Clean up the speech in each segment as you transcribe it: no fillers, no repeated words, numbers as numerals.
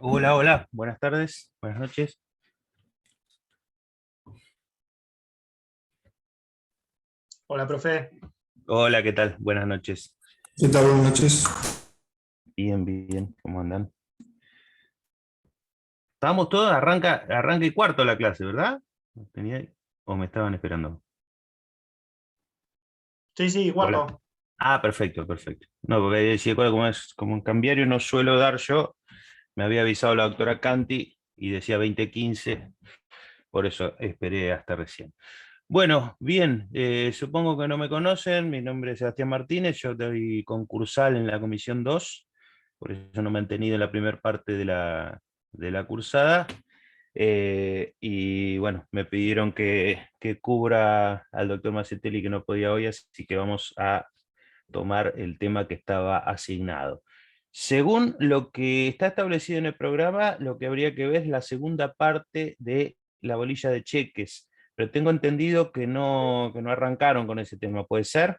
Hola, hola, buenas tardes, buenas noches. Hola, profe. Hola, ¿qué tal? Buenas noches. ¿Qué tal? Buenas noches. Bien, bien, ¿cómo andan? Estábamos todos, arranca y cuarto la clase, ¿verdad? ¿Tenía, o me estaban esperando? Sí, sí, Hola. cuarto. Ah, perfecto, perfecto. No, porque decía, como es como un cambiario no suelo dar yo, me había avisado la doctora Canti y decía 20:15, por eso esperé hasta recién. Bueno, bien, supongo que no me conocen, mi nombre es Sebastián Martínez, yo doy concursal en la Comisión 2, por eso no me han tenido en la primera parte de la cursada, y bueno, me pidieron que cubra al doctor Macetelli que no podía hoy, así que vamos a tomar el tema que estaba asignado. Según lo que está establecido en el programa, lo que habría que ver es la segunda parte de la bolilla de cheques, pero tengo entendido que no arrancaron con ese tema, ¿puede ser?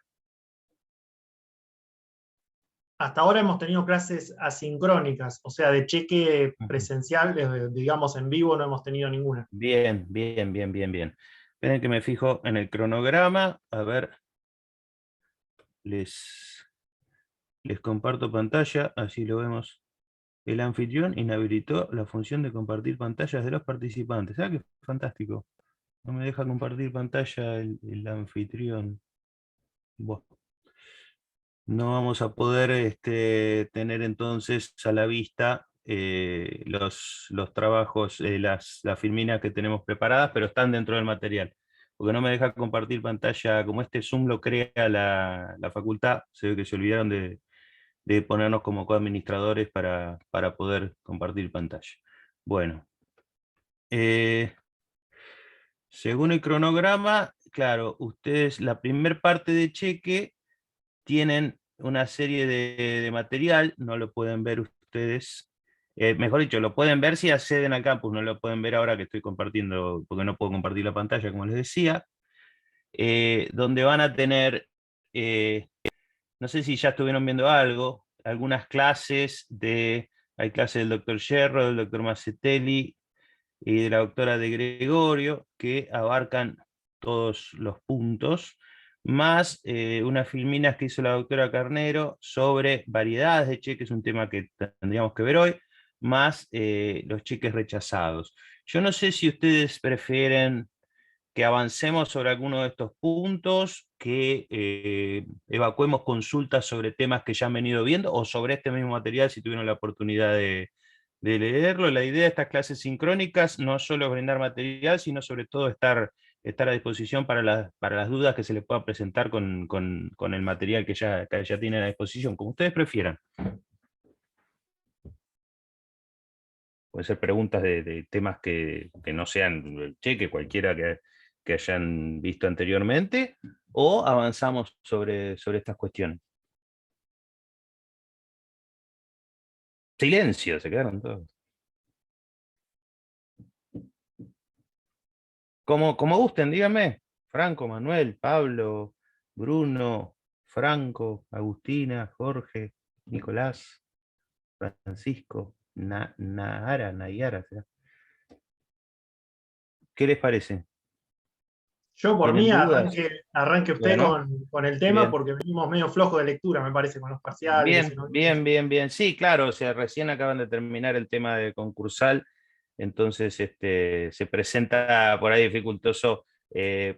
Hasta ahora hemos tenido clases asincrónicas, o sea, de cheque Ujú. presencial, digamos en vivo, no hemos tenido ninguna. Bien, bien, bien, bien, bien. Esperen que me fijo en el cronograma, a ver, les, les comparto pantalla, así lo vemos. El anfitrión inhabilitó la función de compartir pantallas de los participantes. ¿Ah, qué fantástico? No me deja compartir pantalla el anfitrión. Buah. No vamos a poder tener entonces a la vista los trabajos, las filminas que tenemos preparadas, pero están dentro del material. Porque no me deja compartir pantalla, como este Zoom lo crea la facultad, se ve que se olvidaron de ponernos como coadministradores para poder compartir pantalla. Bueno, eh, según el cronograma, claro, ustedes la primer parte de cheque tienen una serie de material, no lo pueden ver ustedes, mejor dicho, lo pueden ver si acceden al campus, no lo pueden ver ahora que estoy compartiendo, porque no puedo compartir la pantalla, como les decía, donde van a tener, eh, no sé si ya estuvieron viendo algo, algunas clases hay clases del doctor Yerro, del doctor Macetelli y de la doctora de Gregorio, que abarcan todos los puntos, más unas filminas que hizo la doctora Carnero sobre variedades de cheques, un tema que tendríamos que ver hoy, más los cheques rechazados. Yo no sé si ustedes prefieren que avancemos sobre alguno de estos puntos, que evacuemos consultas sobre temas que ya han venido viendo o sobre este mismo material si tuvieron la oportunidad de leerlo. La idea de estas clases sincrónicas no solo es brindar material, sino sobre todo estar a disposición para las dudas que se les pueda presentar con el material que ya tienen a disposición, como ustedes prefieran. Pueden ser preguntas de temas que no sean el cheque, cualquiera que hayan visto anteriormente, o avanzamos sobre estas cuestiones. Silencio, se quedaron todos. Como gusten, díganme. Franco, Manuel, Pablo, Bruno, Franco, Agustina, Jorge, Nicolás, Francisco, Nayara, ¿será? ¿Qué les parece? Yo por ¿Tienen mí dudas? arranque usted Bueno, con el tema bien. porque venimos medio flojos de lectura, me parece, con los parciales, ese Bien, no. bien, bien, bien. Sí, claro, o sea, recién acaban de terminar el tema de concursal, entonces se presenta por ahí dificultoso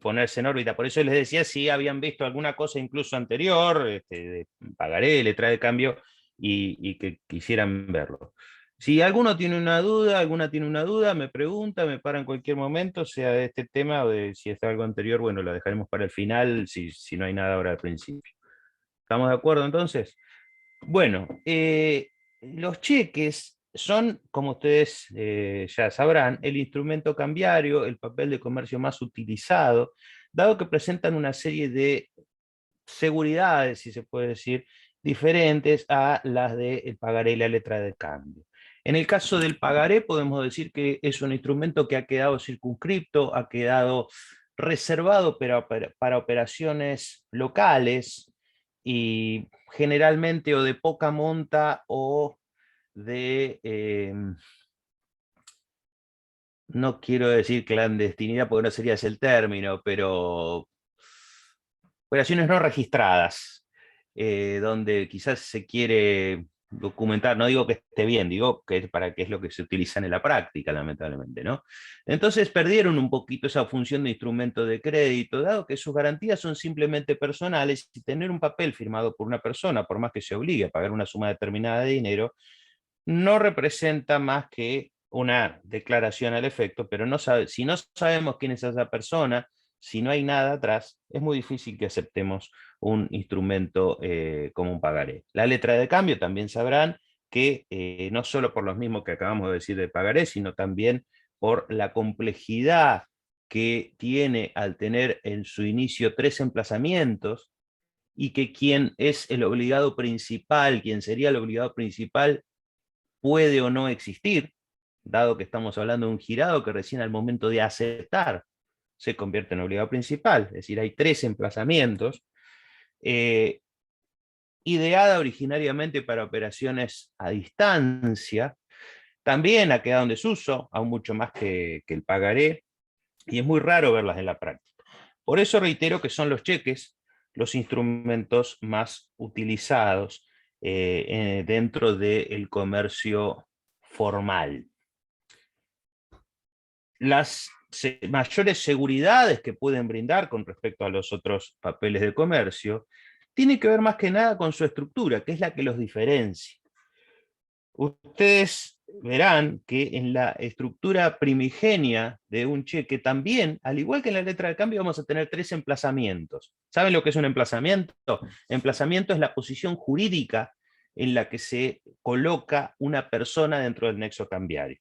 ponerse en órbita. Por eso les decía si habían visto alguna cosa incluso anterior, de pagaré, letra de cambio, y que quisieran verlo. Si alguno tiene una duda, alguna tiene una duda, me pregunta, me para en cualquier momento, sea de este tema o de si es algo anterior, bueno, lo dejaremos para el final, si no hay nada ahora al principio. ¿Estamos de acuerdo entonces? Bueno, los cheques son, como ustedes ya sabrán, el instrumento cambiario, el papel de comercio más utilizado, dado que presentan una serie de seguridades, si se puede decir, diferentes a las del pagaré y la letra de cambio. En el caso del pagaré, podemos decir que es un instrumento que ha quedado circunscripto, ha quedado reservado para operaciones locales y generalmente o de poca monta o de, no quiero decir clandestinidad porque no sería ese el término, pero operaciones no registradas, donde quizás se quiere documentar, no digo que esté bien, digo que es para qué es lo que se utiliza en la práctica, lamentablemente, ¿no? Entonces perdieron un poquito esa función de instrumento de crédito, dado que sus garantías son simplemente personales, y tener un papel firmado por una persona, por más que se obligue a pagar una suma determinada de dinero, no representa más que una declaración al efecto, pero si no sabemos quién es esa persona, si no hay nada atrás, es muy difícil que aceptemos un instrumento como un pagaré. La letra de cambio también sabrán que no solo por los mismos que acabamos de decir de pagaré, sino también por la complejidad que tiene al tener en su inicio 3 emplazamientos, y que quien es el obligado principal, quien sería el obligado principal, puede o no existir, dado que estamos hablando de un girado que recién al momento de aceptar se convierte en obligado principal, es decir, hay 3 emplazamientos, ideada originariamente para operaciones a distancia, también ha quedado en desuso, aún mucho más que el pagaré, y es muy raro verlas en la práctica. Por eso reitero que son los cheques los instrumentos más utilizados dentro del comercio formal. Las mayores seguridades que pueden brindar con respecto a los otros papeles de comercio tiene que ver más que nada con su estructura, que es la que los diferencia. Ustedes verán que en la estructura primigenia de un cheque también, al igual que en la letra de cambio, vamos a tener 3 emplazamientos. ¿Saben lo que es un emplazamiento? Emplazamiento es la posición jurídica en la que se coloca una persona dentro del nexo cambiario.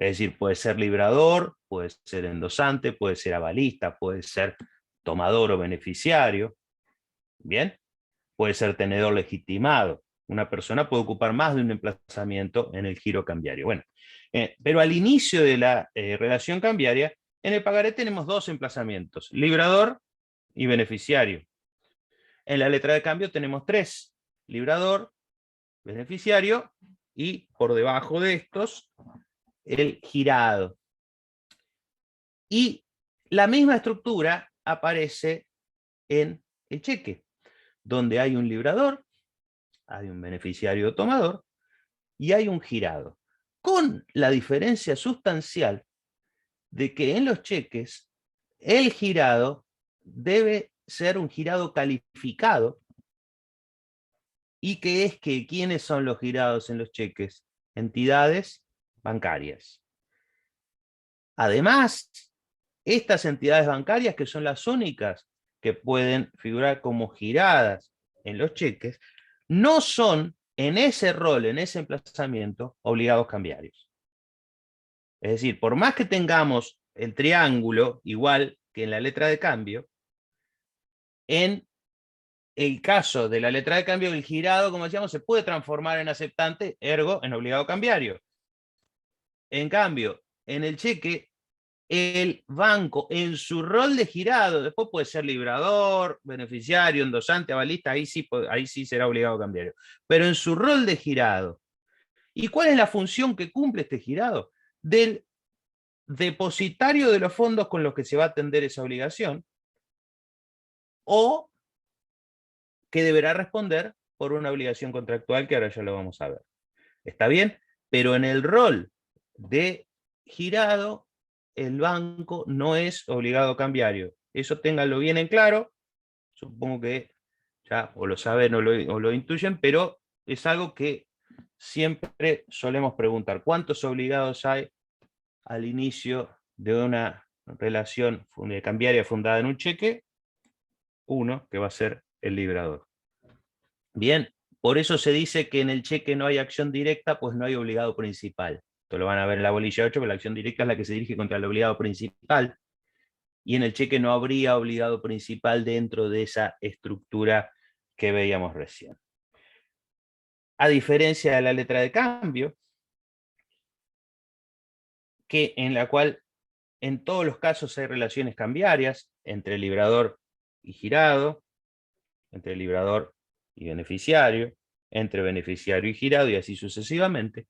Es decir, puede ser librador, puede ser endosante, puede ser avalista, puede ser tomador o beneficiario. ¿Bien? Puede ser tenedor legitimado. Una persona puede ocupar más de un emplazamiento en el giro cambiario. Bueno, pero al inicio de la relación cambiaria, en el pagaré tenemos 2 emplazamientos, librador y beneficiario. En la letra de cambio tenemos 3, librador, beneficiario y por debajo de estos, el girado. Y la misma estructura aparece en el cheque, donde hay un librador, hay un beneficiario tomador y hay un girado, con la diferencia sustancial de que en los cheques el girado debe ser un girado calificado, y que es que ¿quiénes son los girados en los cheques? Entidades bancarias. Además, estas entidades bancarias, que son las únicas que pueden figurar como giradas en los cheques, no son en ese rol, en ese emplazamiento, obligados cambiarios. Es decir, por más que tengamos el triángulo igual que en la letra de cambio, en el caso de la letra de cambio, el girado, como decíamos, se puede transformar en aceptante, ergo en obligado cambiario. En cambio, en el cheque, el banco en su rol de girado, después puede ser librador, beneficiario, endosante, avalista, ahí sí será obligado cambiario, pero en su rol de girado. ¿Y cuál es la función que cumple este girado? Del depositario de los fondos con los que se va a atender esa obligación, o que deberá responder por una obligación contractual que ahora ya lo vamos a ver. ¿Está bien? Pero en el rol de girado, el banco no es obligado cambiario. Eso ténganlo bien en claro. Supongo que ya o lo saben o lo intuyen, pero es algo que siempre solemos preguntar. ¿Cuántos obligados hay al inicio de una relación cambiaria fundada en un cheque? Uno, que va a ser el librador. Bien, por eso se dice que en el cheque no hay acción directa, pues no hay obligado principal. Esto lo van a ver en la bolilla 8, pero la acción directa es la que se dirige contra el obligado principal, y en el cheque no habría obligado principal dentro de esa estructura que veíamos recién. A diferencia de la letra de cambio, que en la cual en todos los casos hay relaciones cambiarias entre librador y girado, entre librador y beneficiario, entre beneficiario y girado y así sucesivamente.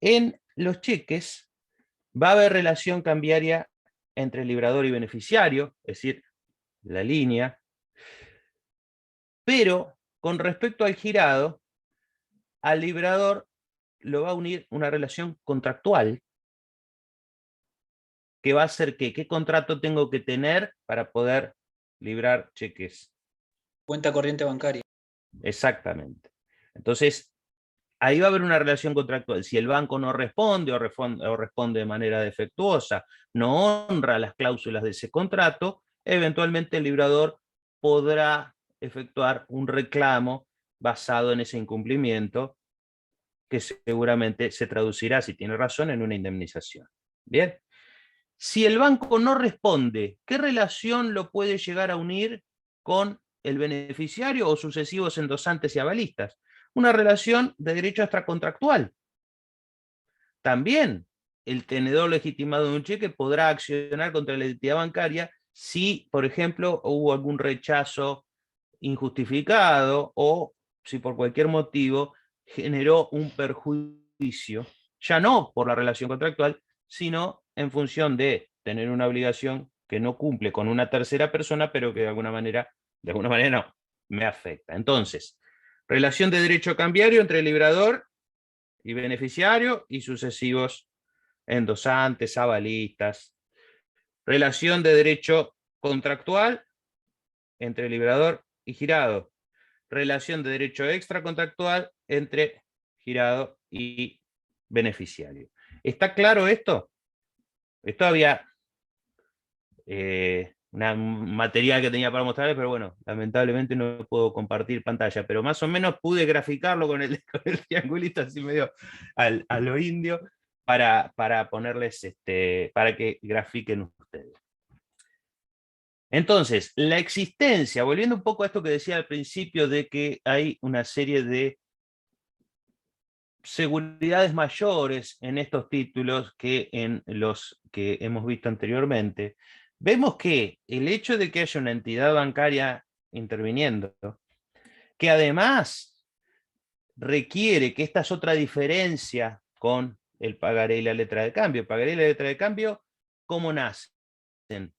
En los cheques va a haber relación cambiaria entre librador y beneficiario, es decir, la línea, pero con respecto al girado, al librador lo va a unir una relación contractual que va a ser que, ¿qué contrato tengo que tener para poder librar cheques? Cuenta corriente bancaria. Exactamente. Entonces, ahí va a haber una relación contractual. Si el banco no responde o responde de manera defectuosa, no honra las cláusulas de ese contrato, eventualmente el librador podrá efectuar un reclamo basado en ese incumplimiento que seguramente se traducirá, si tiene razón, en una indemnización. Bien. Si el banco no responde, ¿qué relación lo puede llegar a unir con el beneficiario o sucesivos endosantes y avalistas? Una relación de derecho extracontractual. También el tenedor legitimado de un cheque podrá accionar contra la entidad bancaria si, por ejemplo, hubo algún rechazo injustificado o si por cualquier motivo generó un perjuicio, ya no por la relación contractual, sino en función de tener una obligación que no cumple con una tercera persona, pero que de alguna manera no, me afecta. Entonces, relación de derecho cambiario entre el librador y beneficiario y sucesivos endosantes, avalistas. Relación de derecho contractual entre librador y girado. Relación de derecho extracontractual entre girado y beneficiario. ¿Está claro esto? Esto había un material que tenía para mostrarles, pero bueno, lamentablemente no puedo compartir pantalla, pero más o menos pude graficarlo con el triangulito así medio a lo indio para ponerles, para que grafiquen ustedes. Entonces, la existencia, volviendo un poco a esto que decía al principio de que hay una serie de seguridades mayores en estos títulos que en los que hemos visto anteriormente, vemos que el hecho de que haya una entidad bancaria interviniendo, que además requiere, que esta es otra diferencia con el pagaré y la letra de cambio. El pagaré y la letra de cambio, ¿cómo nacen?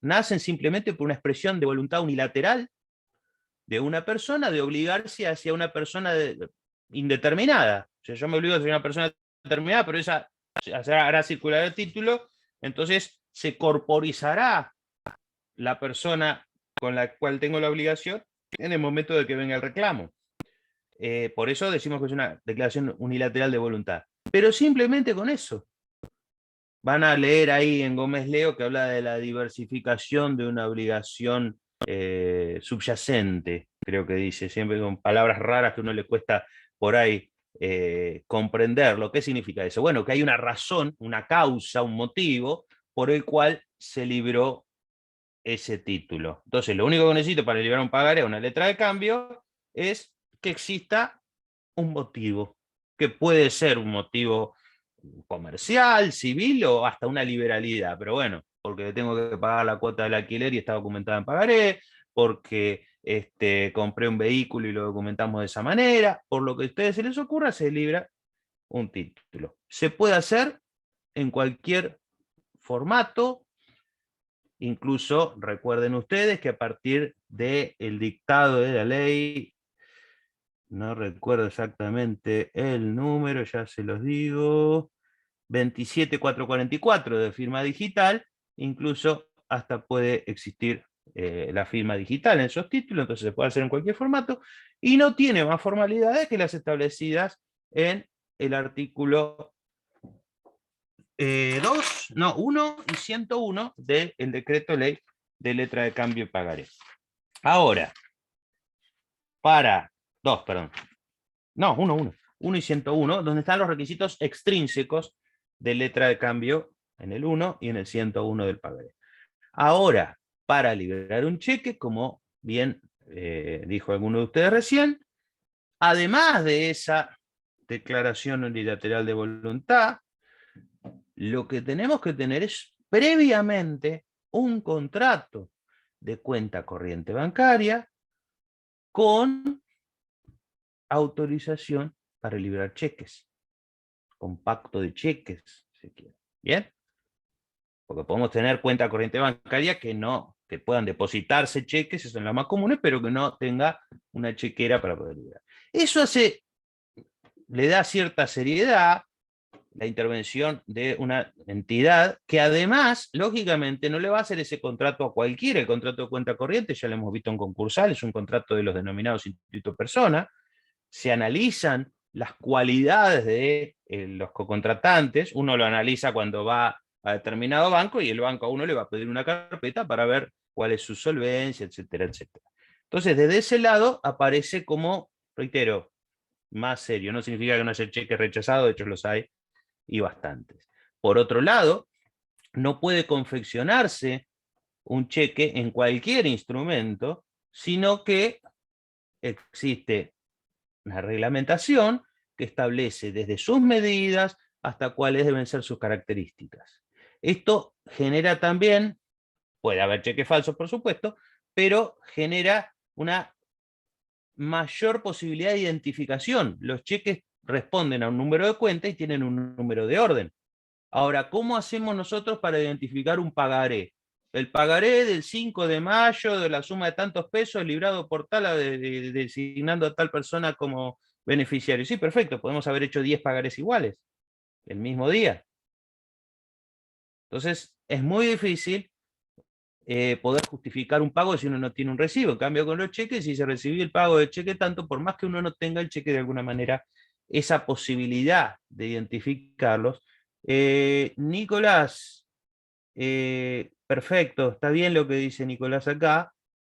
Nacen simplemente por una expresión de voluntad unilateral de una persona de obligarse hacia una persona indeterminada. O sea, yo me obligo hacia una persona determinada, pero esa hará circular el título, entonces se corporizará la persona con la cual tengo la obligación en el momento de que venga el reclamo. Por eso decimos que es una declaración unilateral de voluntad. Pero simplemente con eso. Van a leer ahí en Gómez Leo que habla de la diversificación de una obligación subyacente, creo que dice, siempre con palabras raras que a uno le cuesta por ahí comprenderlo. ¿Qué significa eso? Bueno, que hay una razón, una causa, un motivo por el cual se libró ese título. Entonces, lo único que necesito para librar un pagaré o una letra de cambio es que exista un motivo, que puede ser un motivo comercial, civil o hasta una liberalidad, pero bueno, porque tengo que pagar la cuota del alquiler y está documentada en pagaré, porque compré un vehículo y lo documentamos de esa manera, por lo que a ustedes se les ocurra, se libra un título. Se puede hacer en cualquier formato, incluso recuerden ustedes que a partir del dictado de la ley, no recuerdo exactamente el número, ya se los digo, 27444 de firma digital, incluso hasta puede existir la firma digital en esos títulos, entonces se puede hacer en cualquier formato, y no tiene más formalidades que las establecidas en el artículo 1 y 101 del decreto ley de letra de cambio y pagaré. Ahora, uno y 101, donde están los requisitos extrínsecos de letra de cambio en el 1 y en el 101 del pagaré. Ahora, para liberar un cheque, como bien dijo alguno de ustedes recién, además de esa declaración unilateral de voluntad, lo que tenemos que tener es previamente un contrato de cuenta corriente bancaria con autorización para liberar cheques, compacto de cheques, si se quiere. ¿Bien? Porque podemos tener cuenta corriente bancaria que puedan depositarse cheques, eso son las más comunes, pero que no tenga una chequera para poder liberar. Eso le da cierta seriedad la intervención de una entidad que además, lógicamente, no le va a hacer ese contrato a cualquiera. El contrato de cuenta corriente, ya lo hemos visto en concursal, es un contrato de los denominados instituto persona. Se analizan las cualidades de los cocontratantes. Uno lo analiza cuando va a determinado banco y el banco a uno le va a pedir una carpeta para ver cuál es su solvencia, etcétera, etcétera. Entonces, desde ese lado aparece como, reitero, más serio. No significa que no haya cheques rechazados, de hecho los hay, y bastantes. Por otro lado, no puede confeccionarse un cheque en cualquier instrumento, sino que existe una reglamentación que establece desde sus medidas hasta cuáles deben ser sus características. Esto genera también, puede haber cheques falsos por supuesto, pero genera una mayor posibilidad de identificación. Los cheques responden a un número de cuenta y tienen un número de orden. Ahora, ¿cómo hacemos nosotros para identificar un pagaré? El pagaré del 5 de mayo de la suma de tantos pesos librado por tal, designando a tal persona como beneficiario. Sí, perfecto, podemos haber hecho 10 pagarés iguales el mismo día. Entonces, es muy difícil poder justificar un pago si uno no tiene un recibo. En cambio, con los cheques, si se recibió el pago de cheque tanto, por más que uno no tenga el cheque de alguna manera, esa posibilidad de identificarlos. Nicolás, perfecto, está bien lo que dice Nicolás acá,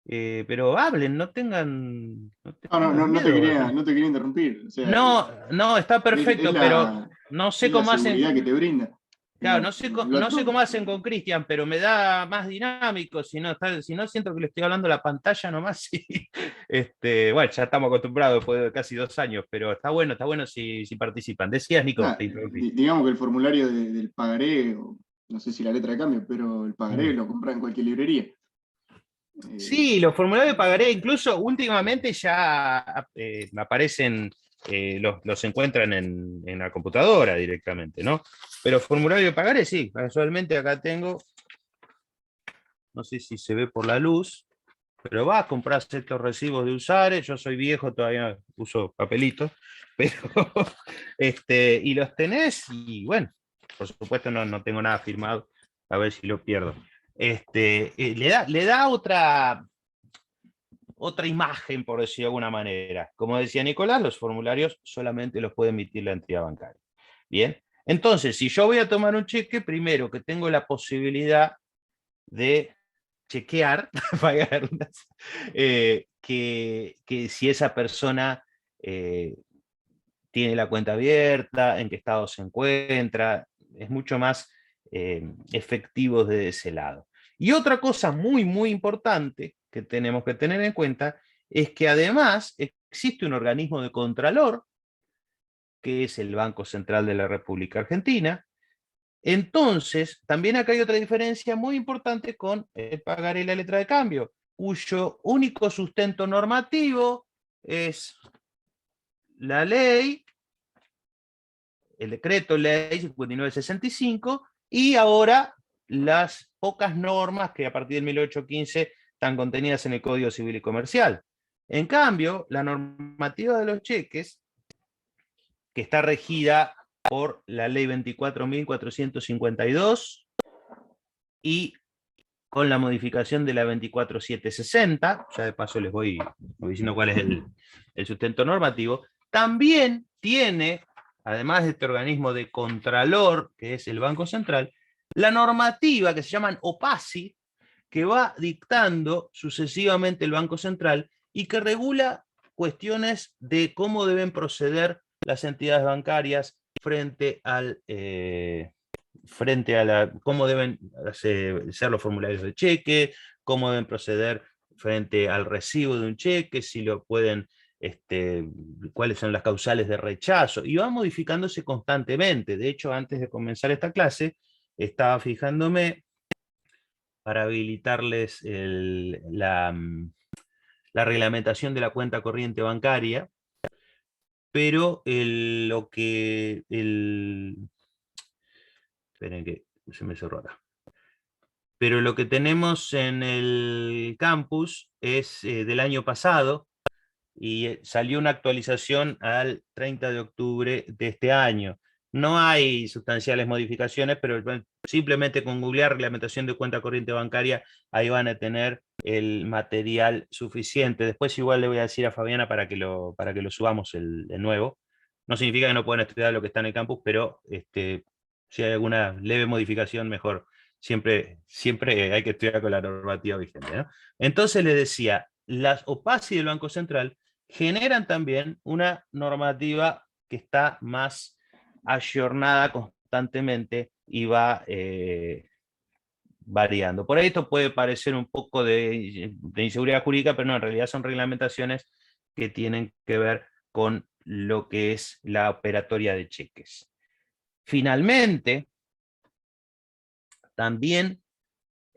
pero hablen, no tengan miedo. No te quería interrumpir. O sea, No, está perfecto, pero no sé es la cómo hacen. seguridad que te brinda. Claro, No, no sé cómo hacen con Cristian, pero me da más dinámico, si no siento que le estoy hablando a la pantalla nomás. Bueno, ya estamos acostumbrados después de casi 2 años, pero está bueno si participan. Decías, Nico, te interrumpí. digamos que el formulario del pagaré, no sé si la letra de cambio, pero el pagaré lo compra en cualquier librería. Sí, los formularios de pagaré, incluso últimamente ya aparecen, los encuentran en la computadora directamente, ¿no? Pero formulario de pagaré, sí, casualmente acá tengo, no sé si se ve por la luz, pero vas a comprar estos recibos de usares, yo soy viejo, todavía uso papelitos, pero y los tenés, y bueno, por supuesto no tengo nada firmado, a ver si lo pierdo. Le da otra imagen, por decirlo de alguna manera. Como decía Nicolás, los formularios solamente los puede emitir la entidad bancaria. Bien, entonces, si yo voy a tomar un cheque, primero que tengo la posibilidad de chequear, que si esa persona tiene la cuenta abierta, en qué estado se encuentra, es mucho más efectivo desde ese lado. Y otra cosa muy, muy importante que tenemos que tener en cuenta es que además existe un organismo de contralor, que es el Banco Central de la República Argentina. Entonces, también acá hay otra diferencia muy importante con el pagaré y la letra de cambio, cuyo único sustento normativo es la ley, el decreto ley 5965, y ahora las pocas normas que a partir del 1815 están contenidas en el Código Civil y Comercial. En cambio, la normativa de los cheques, que está regida por la ley 24.452 y con la modificación de la 24.760, ya de paso les voy diciendo cuál es el sustento normativo, también tiene, además de este organismo de contralor, que es el Banco Central, la normativa que se llaman OPACI, que va dictando sucesivamente el Banco Central y que regula cuestiones de cómo deben proceder las entidades bancarias frente a cómo deben ser los formularios de cheque, cómo deben proceder frente al recibo de un cheque, si lo pueden, cuáles son las causales de rechazo, y va modificándose constantemente. De hecho, antes de comenzar esta clase, estaba fijándome para habilitarles la reglamentación de la cuenta corriente bancaria, pero esperen que se me cerró acá. Pero lo que tenemos en el campus es del año pasado, y salió una actualización al 30 de octubre de este año. No hay sustanciales modificaciones, pero simplemente con googlear reglamentación de cuenta corriente bancaria, ahí van a tener el material suficiente. Después igual le voy a decir a Fabiana para que lo subamos el nuevo. No significa que no puedan estudiar lo que está en el campus, pero si hay alguna leve modificación, mejor. Siempre hay que estudiar con la normativa vigente, ¿no? Entonces le decía, las OPACI del Banco Central generan también una normativa que está más ayornada constantemente y va variando. Por ahí esto puede parecer un poco de inseguridad jurídica, pero no, en realidad son reglamentaciones que tienen que ver con lo que es la operatoria de cheques. Finalmente, también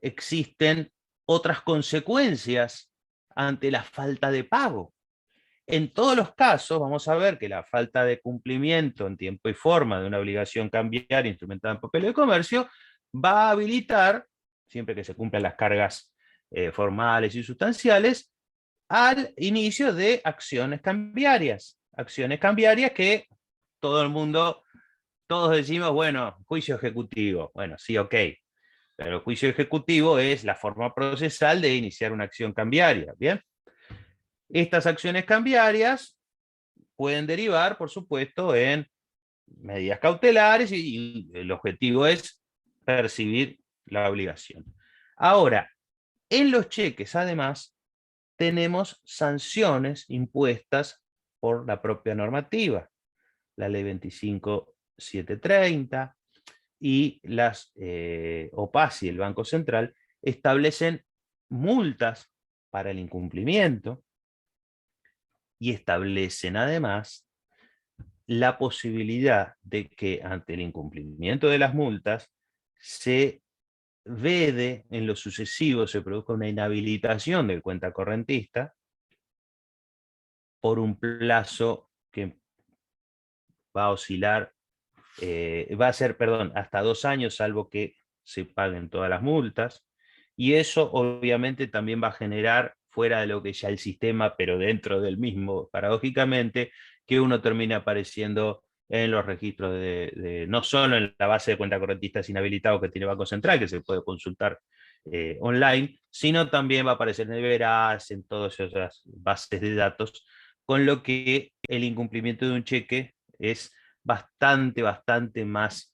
existen otras consecuencias ante la falta de pago. En todos los casos vamos a ver que la falta de cumplimiento en tiempo y forma de una obligación cambiaria instrumentada en papel de comercio va a habilitar, siempre que se cumplan las cargas formales y sustanciales, al inicio de acciones cambiarias. Acciones cambiarias que todo el mundo, todos decimos, bueno, juicio ejecutivo. Bueno, sí, ok. Pero el juicio ejecutivo es la forma procesal de iniciar una acción cambiaria, ¿bien? Estas acciones cambiarias pueden derivar, por supuesto, en medidas cautelares y el objetivo es percibir la obligación. Ahora, en los cheques, además, tenemos sanciones impuestas por la propia normativa, la ley 25.730 y las OPACI, el Banco Central, establecen multas para el incumplimiento y establecen además la posibilidad de que ante el incumplimiento de las multas se vede en lo sucesivo, se produzca una inhabilitación del cuenta correntista por un plazo que va a oscilar, va a ser, perdón, hasta 2 años, salvo que se paguen todas las multas, y eso obviamente también va a generar, fuera de lo que ya el sistema, pero dentro del mismo, paradójicamente, que uno termine apareciendo en los registros no solo en la base de cuenta correntistas inhabilitados que tiene Banco Central, que se puede consultar online, sino también va a aparecer en el Veraz, en todas esas bases de datos, con lo que el incumplimiento de un cheque es bastante más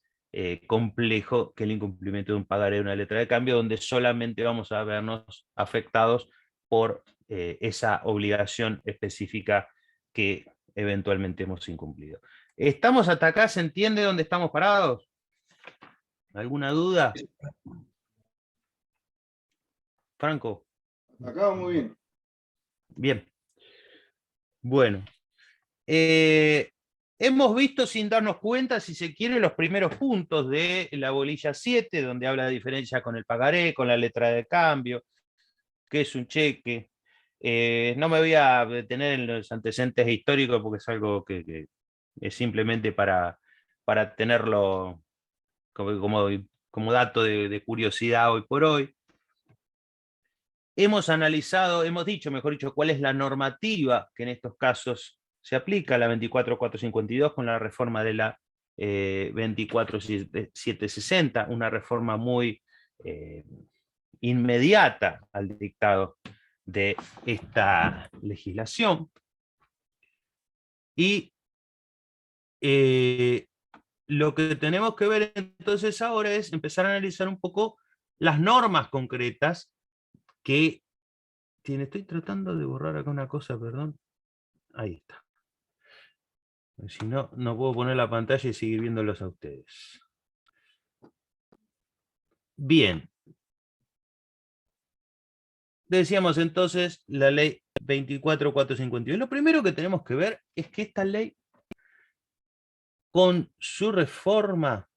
complejo que el incumplimiento de un pagaré de una letra de cambio, donde solamente vamos a vernos afectados por esa obligación específica que eventualmente hemos incumplido. ¿Estamos hasta acá? ¿Se entiende dónde estamos parados? ¿Alguna duda? Franco. Acá va muy bien. Bien. Bueno. Hemos visto sin darnos cuenta, si se quiere, los primeros puntos de la bolilla 7, donde habla de diferencia con el pagaré, con la letra de cambio, qué es un cheque. No me voy a detener en los antecedentes históricos porque es algo que es simplemente para tenerlo como dato de curiosidad hoy por hoy. Hemos analizado, hemos dicho, mejor dicho, cuál es la normativa que en estos casos se aplica, la 24.452 con la reforma de la 24.760, una reforma muy inmediata al dictado de esta legislación. Y lo que tenemos que ver entonces ahora es empezar a analizar un poco las normas concretas que estoy tratando de borrar acá una cosa, perdón. Ahí está. Si no, no puedo poner la pantalla y seguir viéndolos a ustedes. Bien. Decíamos entonces la ley 24.452. Lo primero que tenemos que ver es que esta ley, con su reforma,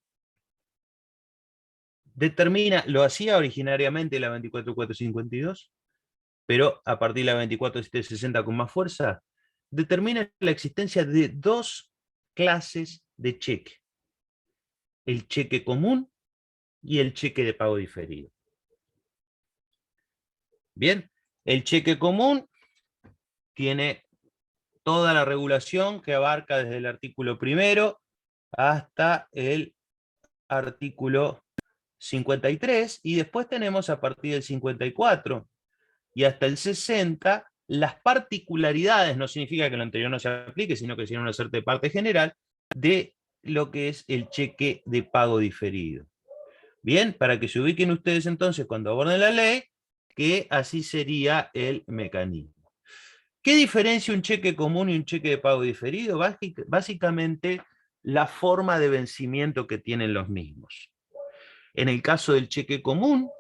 determina, lo hacía originariamente la 24.452, pero a partir de la 24.760 con más fuerza, determina la existencia de dos clases de cheque: el cheque común y el cheque de pago diferido. Bien, el cheque común tiene toda la regulación que abarca desde el artículo 1 hasta el artículo 53, y después tenemos a partir del 54 y hasta el 60 las particularidades, no significa que lo anterior no se aplique, sino que tiene una cierta parte general de lo que es el cheque de pago diferido. Bien, para que se ubiquen ustedes entonces cuando aborden la ley, que así sería el mecanismo. ¿Qué diferencia un cheque común y un cheque de pago diferido? Básicamente la forma de vencimiento que tienen los mismos. En el caso del cheque común,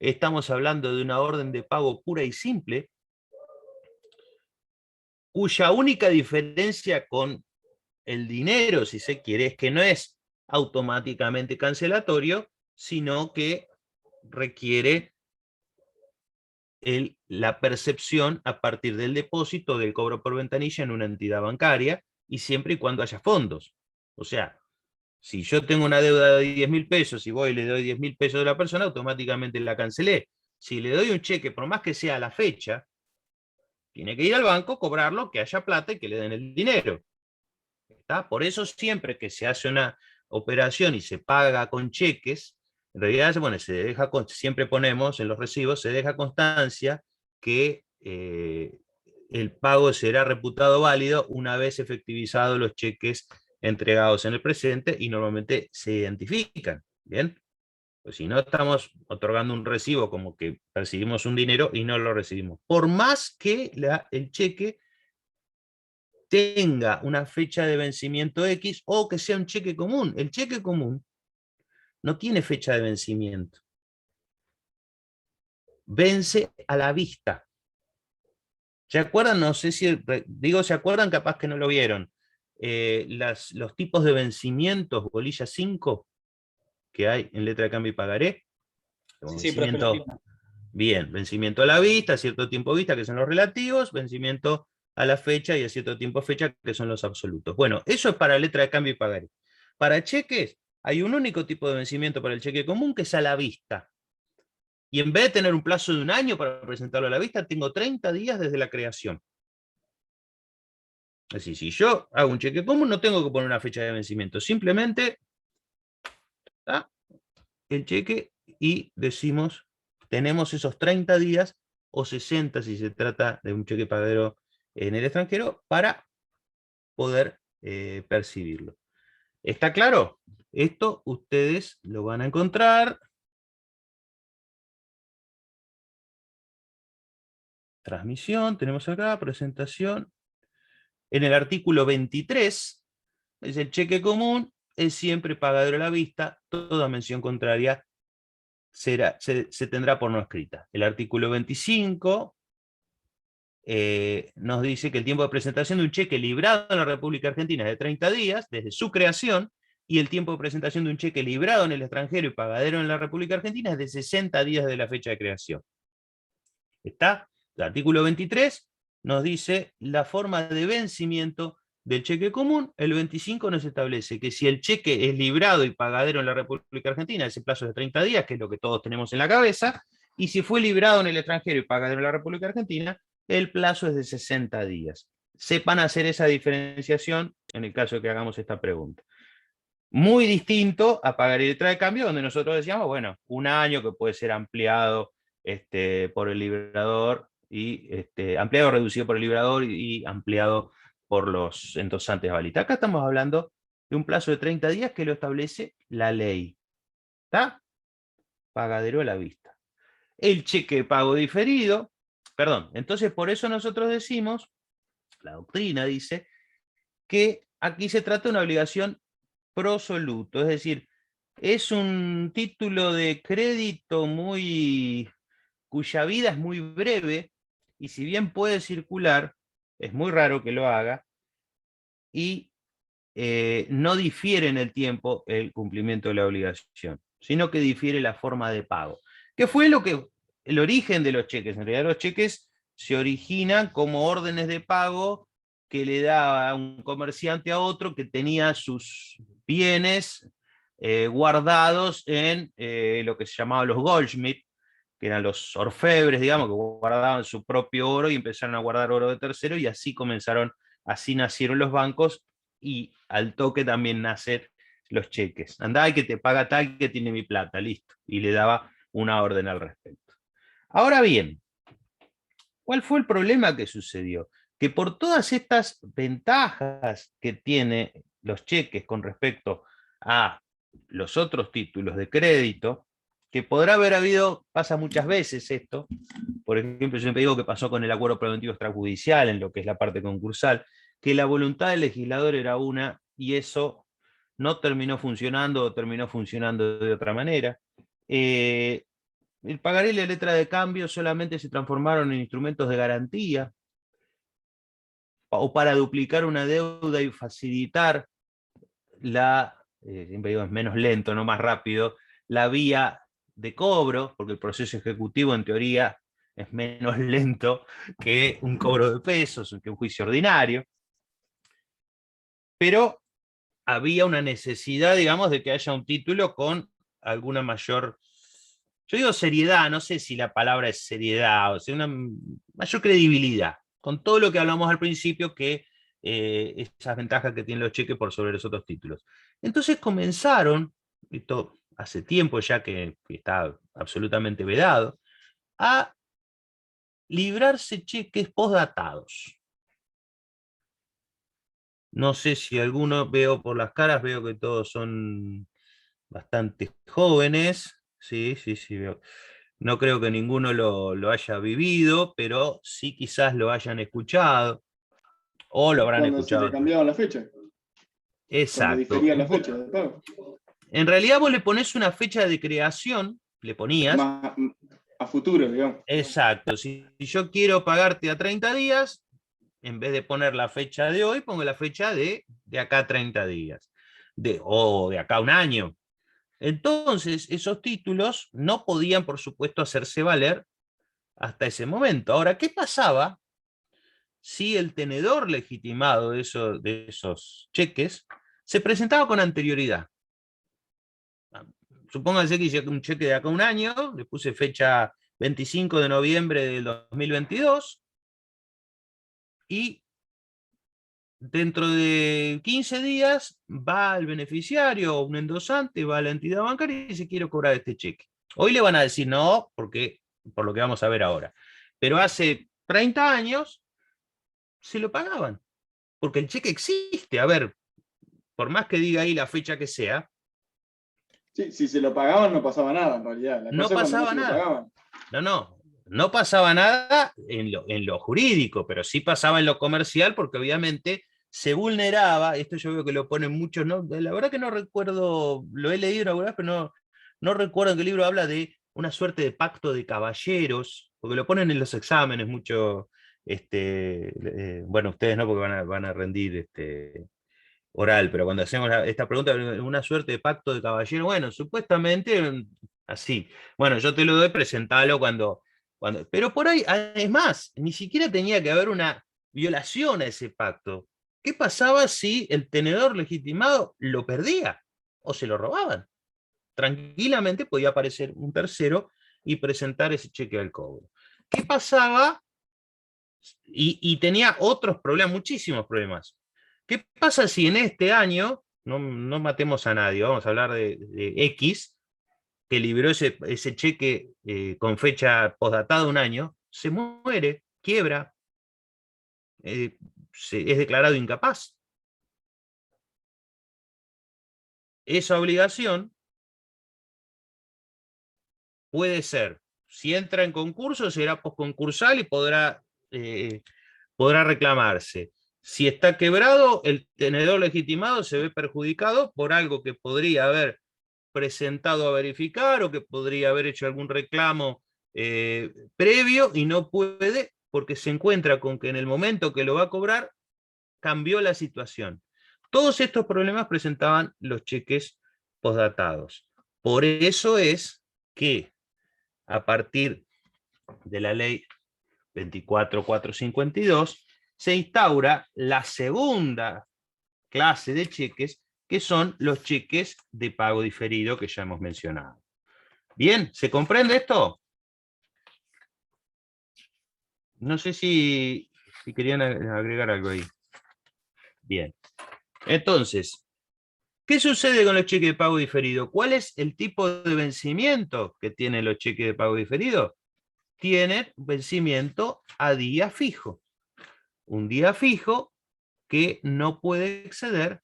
estamos hablando de una orden de pago pura y simple, cuya única diferencia con el dinero, si se quiere, es que no es automáticamente cancelatorio, sino que requiere la percepción a partir del depósito del cobro por ventanilla en una entidad bancaria, y siempre y cuando haya fondos. O sea, si yo tengo una deuda de 10.000 pesos y voy y le doy 10.000 pesos a la persona, automáticamente la cancelé. Si le doy un cheque, por más que sea a la fecha, tiene que ir al banco, cobrarlo, que haya plata y que le den el dinero. ¿Está? Por eso siempre que se hace una operación y se paga con cheques, en realidad se deja, siempre ponemos en los recibos, se deja constancia que el pago será reputado válido una vez efectivizados los cheques entregados en el presente, y normalmente se identifican. ¿Bien? Pues si no, estamos otorgando un recibo como que percibimos un dinero y no lo recibimos. Por más que el cheque tenga una fecha de vencimiento X o que sea un cheque común. El cheque común no tiene fecha de vencimiento. Vence a la vista. ¿Se acuerdan? No sé si, digo, ¿se acuerdan? Capaz que no lo vieron. Los tipos de vencimientos, bolilla 5, que hay en letra de cambio y pagaré. Sí, profe, lo mismo. Bien, vencimiento a la vista, cierto tiempo vista, que son los relativos, vencimiento a la fecha y a cierto tiempo fecha, que son los absolutos. Bueno, eso es para letra de cambio y pagaré. Para cheques, hay un único tipo de vencimiento para el cheque común, que es a la vista. Y en vez de tener un plazo de un año para presentarlo a la vista, tengo 30 días desde la creación. Es decir, si yo hago un cheque común, no tengo que poner una fecha de vencimiento. Simplemente el cheque y decimos, tenemos esos 30 días o 60 si se trata de un cheque pagadero en el extranjero, para poder percibirlo. ¿Está claro? Esto ustedes lo van a encontrar. Transmisión, tenemos acá, presentación. En el artículo 23, es el cheque común, es siempre pagadero a la vista, toda mención contraria se tendrá por no escrita. El artículo 25 nos dice que el tiempo de presentación de un cheque librado en la República Argentina es de 30 días desde su creación, y el tiempo de presentación de un cheque librado en el extranjero y pagadero en la República Argentina es de 60 días de la fecha de creación. ¿Está? El artículo 23 nos dice la forma de vencimiento del cheque común. El 25 nos establece que si el cheque es librado y pagadero en la República Argentina, ese plazo es de 30 días, que es lo que todos tenemos en la cabeza, y si fue librado en el extranjero y pagadero en la República Argentina, el plazo es de 60 días. Sepan hacer esa diferenciación en el caso de que hagamos esta pregunta. Muy distinto a pagar y letra de cambio, donde nosotros decíamos, bueno, un año que puede ser ampliado por el librador, y ampliado o reducido por el librador y ampliado por los endosantes balitas. Acá estamos hablando de un plazo de 30 días que lo establece la ley. ¿Está? Pagadero a la vista. El cheque de pago diferido, perdón, entonces por eso nosotros decimos, la doctrina dice, que aquí se trata de una obligación prosoluto, es decir, es un título de crédito cuya vida es muy breve, y si bien puede circular, es muy raro que lo haga, y no difiere en el tiempo el cumplimiento de la obligación, sino que difiere la forma de pago. ¿Qué fue el origen de los cheques? En realidad los cheques se originan como órdenes de pago que le daba un comerciante a otro que tenía sus bienes guardados en lo que se llamaba los Goldschmidt, que eran los orfebres, digamos, que guardaban su propio oro y empezaron a guardar oro de tercero, y así nacieron los bancos, y al toque también nacen los cheques. Andá, que te paga tal que tiene mi plata, listo. Y le daba una orden al respecto. Ahora bien, ¿cuál fue el problema que sucedió? Que por todas estas ventajas que tiene los cheques con respecto a los otros títulos de crédito, que podrá haber habido, pasa muchas veces esto, por ejemplo, yo siempre digo que pasó con el acuerdo preventivo extrajudicial en lo que es la parte concursal, que la voluntad del legislador era una y eso no terminó funcionando o terminó funcionando de otra manera. El pagaré y la letra de cambio solamente se transformaron en instrumentos de garantía o para duplicar una deuda y facilitar siempre digo es menos lento, no más rápido, la vía de cobro, porque el proceso ejecutivo en teoría es menos lento que un cobro de pesos, que un juicio ordinario. Pero había una necesidad, digamos, de que haya un título con alguna mayor, yo digo seriedad, no sé si la palabra es seriedad, o sea, una mayor credibilidad, con todo lo que hablamos al principio, que esas ventajas que tienen los cheques por sobre los otros títulos. Entonces comenzaron, esto hace tiempo ya que está absolutamente vedado, a librarse cheques postdatados. No sé si alguno, veo por las caras, veo que todos son bastante jóvenes. Sí, sí, sí, veo. No creo que ninguno lo haya vivido, pero sí quizás lo hayan escuchado, o lo habrán Cuando se escuchado. le cambiaba la fecha. Cuando Exacto. difería la fecha de pago. En realidad vos le ponés una fecha de creación, le ponías. Más a futuro, digamos. Exacto. Si yo quiero pagarte a 30 días, en vez de poner la fecha de hoy, pongo la fecha de acá a 30 días. O de acá a un año. Entonces, esos títulos no podían, por supuesto, hacerse valer hasta ese momento. Ahora, ¿qué pasaba si el tenedor legitimado de esos cheques se presentaba con anterioridad? Supónganse que hice un cheque de acá a un año, le puse fecha 25 de noviembre del 2022, y dentro de 15 días va el beneficiario o un endosante, va a la entidad bancaria y dice: quiero cobrar este cheque. Hoy le van a decir no, porque, por lo que vamos a ver ahora. Pero hace 30 años se lo pagaban, porque el cheque existe. A ver, por más que diga ahí la fecha que sea, Sí, si se lo pagaban no pasaba nada en realidad. La no cosa es cuando pasaba no se lo nada. pagaban. No pasaba nada en lo jurídico, pero sí pasaba en lo comercial, porque obviamente se vulneraba. Esto yo veo que lo ponen muchos, ¿no? La verdad que no recuerdo, lo he leído alguna vez, pero no recuerdo en qué libro habla de una suerte de pacto de caballeros, porque lo ponen en los exámenes mucho. Bueno, ustedes no, porque van a rendir oral, pero cuando hacemos esta pregunta, una suerte de pacto de caballero, bueno, supuestamente así. Bueno, yo te lo doy, presentalo cuando. Pero por ahí, es más, ni siquiera tenía que haber una violación a ese pacto. ¿Qué pasaba si el tenedor legitimado lo perdía o se lo robaban? Tranquilamente podía aparecer un tercero y presentar ese cheque al cobro. ¿Qué pasaba? Y tenía otros problemas, muchísimos problemas. ¿Qué pasa si en este año, no matemos a nadie, vamos a hablar de X, que libró ese cheque con fecha postdatada un año, se muere, quiebra, es declarado incapaz? Esa obligación puede ser, si entra en concurso, será posconcursal y podrá reclamarse. Si está quebrado, el tenedor legitimado se ve perjudicado por algo que podría haber presentado a verificar o que podría haber hecho algún reclamo previo, y no puede porque se encuentra con que en el momento que lo va a cobrar cambió la situación. Todos estos problemas presentaban los cheques postdatados. Por eso es que a partir de la ley 24.452 se instaura la segunda clase de cheques, que son los cheques de pago diferido que ya hemos mencionado. Bien, ¿se comprende esto? No sé si querían agregar algo ahí. Bien. Entonces, ¿qué sucede con los cheques de pago diferido? ¿Cuál es el tipo de vencimiento que tienen los cheques de pago diferido? Tienen vencimiento a día fijo. Un día fijo que no puede exceder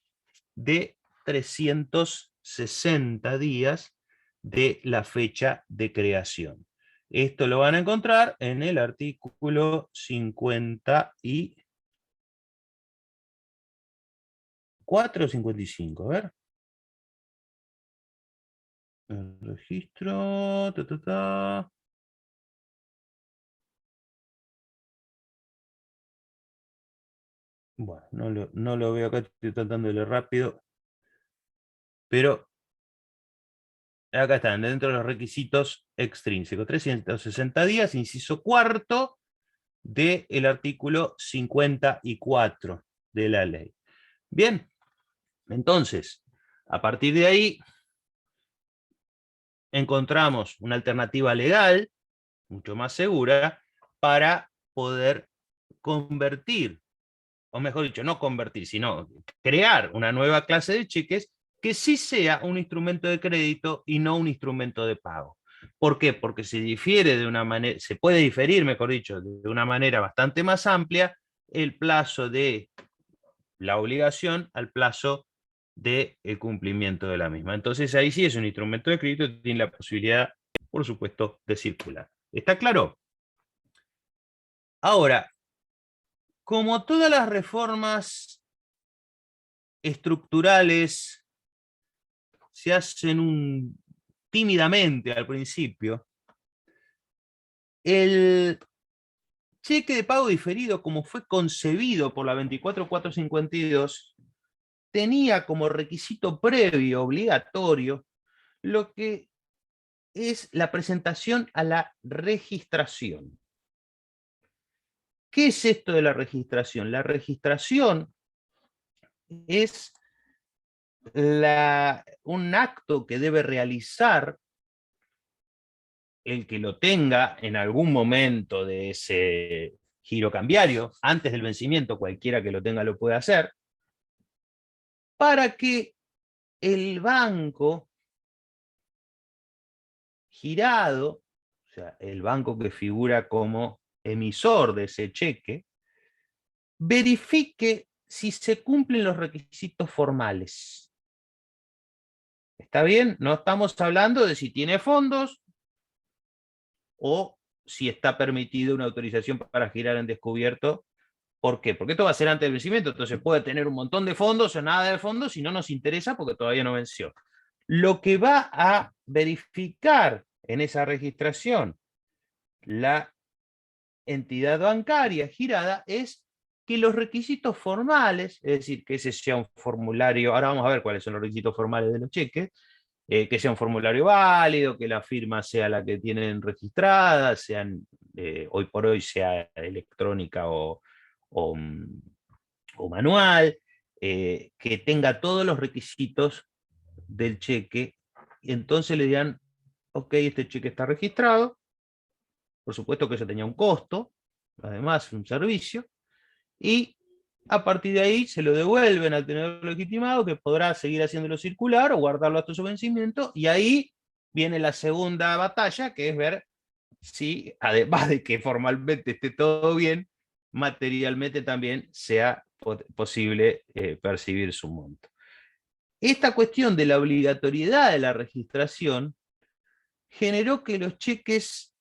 de 360 días de la fecha de creación. Esto lo van a encontrar en el artículo 54 o 55. A ver. El registro. Bueno, no lo veo acá, estoy tratando de leer rápido. Pero acá están, dentro de los requisitos extrínsecos. 360 días, inciso cuarto del artículo 54 de la ley. Bien, entonces, a partir de ahí, encontramos una alternativa legal, mucho más segura, para poder convertir, o mejor dicho, no convertir, sino crear una nueva clase de cheques que sí sea un instrumento de crédito y no un instrumento de pago. ¿Por qué? Porque se difiere de una manera, se puede diferir, mejor dicho, de una manera bastante más amplia el plazo de la obligación al plazo de cumplimiento de la misma. Entonces ahí sí es un instrumento de crédito, tiene la posibilidad, por supuesto, de circular. ¿Está claro? Ahora, como todas las reformas estructurales se hacen tímidamente al principio, el cheque de pago diferido, como fue concebido por la 24452, tenía como requisito previo, obligatorio, lo que es la presentación a la registración. ¿Qué es esto de la registración? La registración es un acto que debe realizar el que lo tenga en algún momento de ese giro cambiario, antes del vencimiento, cualquiera que lo tenga lo puede hacer, para que el banco girado, o sea, el banco que figura como emisor de ese cheque, verifique si se cumplen los requisitos formales. ¿Está bien? No estamos hablando de si tiene fondos o si está permitido una autorización para girar en descubierto. ¿Por qué? Porque esto va a ser antes del vencimiento, entonces puede tener un montón de fondos o nada de fondos y no nos interesa porque todavía no venció. Lo que va a verificar en esa registración la entidad bancaria girada es que los requisitos formales, es decir, que ese sea un formulario, ahora vamos a ver cuáles son los requisitos formales de los cheques, que sea un formulario válido, que la firma sea la que tienen registrada, sean hoy por hoy sea electrónica o manual, que tenga todos los requisitos del cheque, y entonces le dirán, ok, este cheque está registrado, por supuesto que eso tenía un costo, además un servicio, y a partir de ahí se lo devuelven al tenedor legitimado, que podrá seguir haciéndolo circular o guardarlo hasta su vencimiento, y ahí viene la segunda batalla, que es ver si, además de que formalmente esté todo bien, materialmente también sea posible percibir su monto. Esta cuestión de la obligatoriedad de la registración generó que los cheques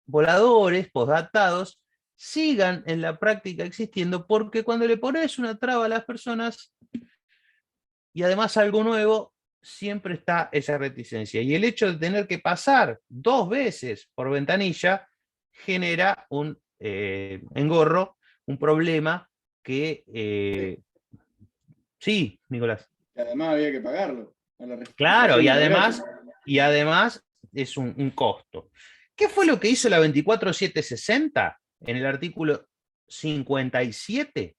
voladores, postdatados, sigan en la práctica existiendo, porque cuando le pones una traba a las personas y además algo nuevo, siempre está esa reticencia. Y el hecho de tener que pasar 2 veces por ventanilla genera un engorro, un problema que... Sí, Nicolás. Además había que pagarlo. Claro, y además es un costo. ¿Qué fue lo que hizo la 24760 en el artículo 57,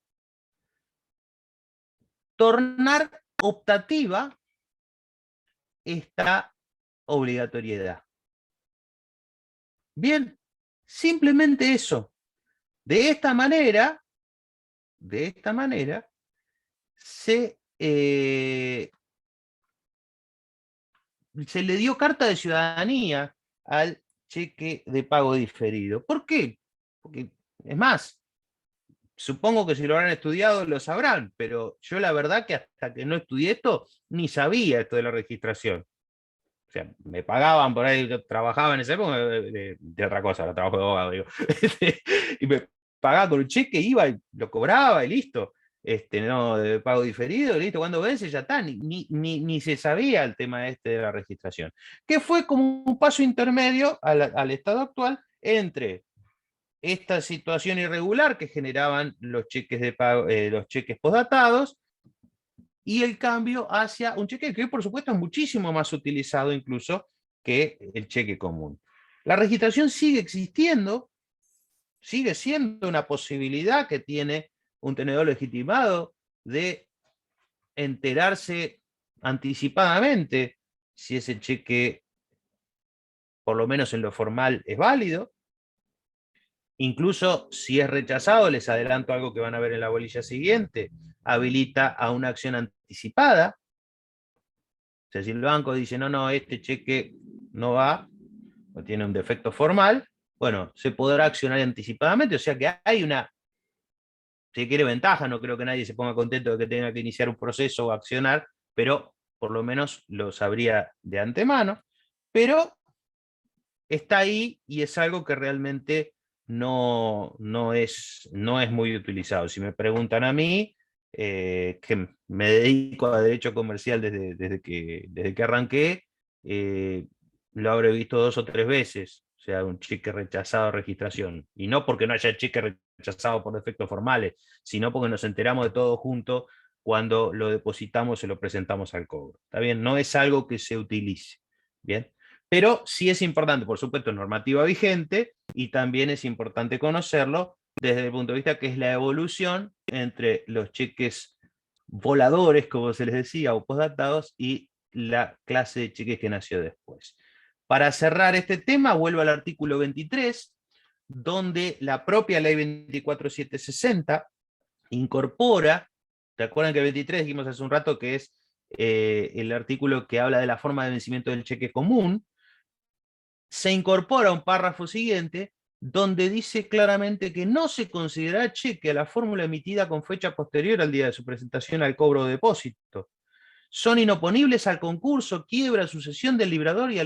tornar optativa esta obligatoriedad. Bien, simplemente eso. De esta manera, se le dio carta de ciudadanía al cheque de pago diferido. ¿Por qué? Porque, es más, supongo que si lo habrán estudiado lo sabrán, pero yo la verdad que hasta que no estudié esto, ni sabía esto de la registración. O sea, me pagaban por ahí, yo trabajaba en esa época de otra cosa, lo trabajo de abogado, digo. Y me pagaba con un cheque, iba y lo cobraba y listo. No, de pago diferido, listo, cuando vence ya está, ni se sabía el tema de la registración. Que fue como un paso intermedio al estado actual entre esta situación irregular que generaban los cheques de pago, los cheques postdatados, y el cambio hacia un cheque que hoy, por supuesto, es muchísimo más utilizado incluso que el cheque común. La registración sigue existiendo, sigue siendo una posibilidad que tiene un tenedor legitimado de enterarse anticipadamente si ese cheque, por lo menos en lo formal, es válido. Incluso si es rechazado, les adelanto algo que van a ver en la bolilla siguiente, habilita a una acción anticipada. O sea, si el banco dice, no, este cheque no va, o tiene un defecto formal, bueno, se podrá accionar anticipadamente. O sea que hay una, si quiere, ventaja. No creo que nadie se ponga contento de que tenga que iniciar un proceso o accionar, pero por lo menos lo sabría de antemano. Pero está ahí y es algo que realmente no es muy utilizado. Si me preguntan a mí, que me dedico a derecho comercial desde que arranqué, lo habré visto 2 o 3 veces, o sea, un cheque rechazado de registración. Y no porque no haya cheque rechazado por defectos formales, sino porque nos enteramos de todo junto cuando lo depositamos y lo presentamos al cobro. ¿Está bien? No es algo que se utilice. ¿Bien? Pero sí es importante, por supuesto, normativa vigente, y también es importante conocerlo desde el punto de vista que es la evolución entre los cheques voladores, como se les decía, o postdatados, y la clase de cheques que nació después. Para cerrar este tema, vuelvo al artículo 23, donde la propia ley 24760 incorpora, ¿te acuerdan que el 23 dijimos hace un rato que es el artículo que habla de la forma de vencimiento del cheque común? Se incorpora un párrafo siguiente donde dice claramente que no se considera cheque a la fórmula emitida con fecha posterior al día de su presentación al cobro de depósito. Son inoponibles al concurso, quiebra, sucesión del librador y de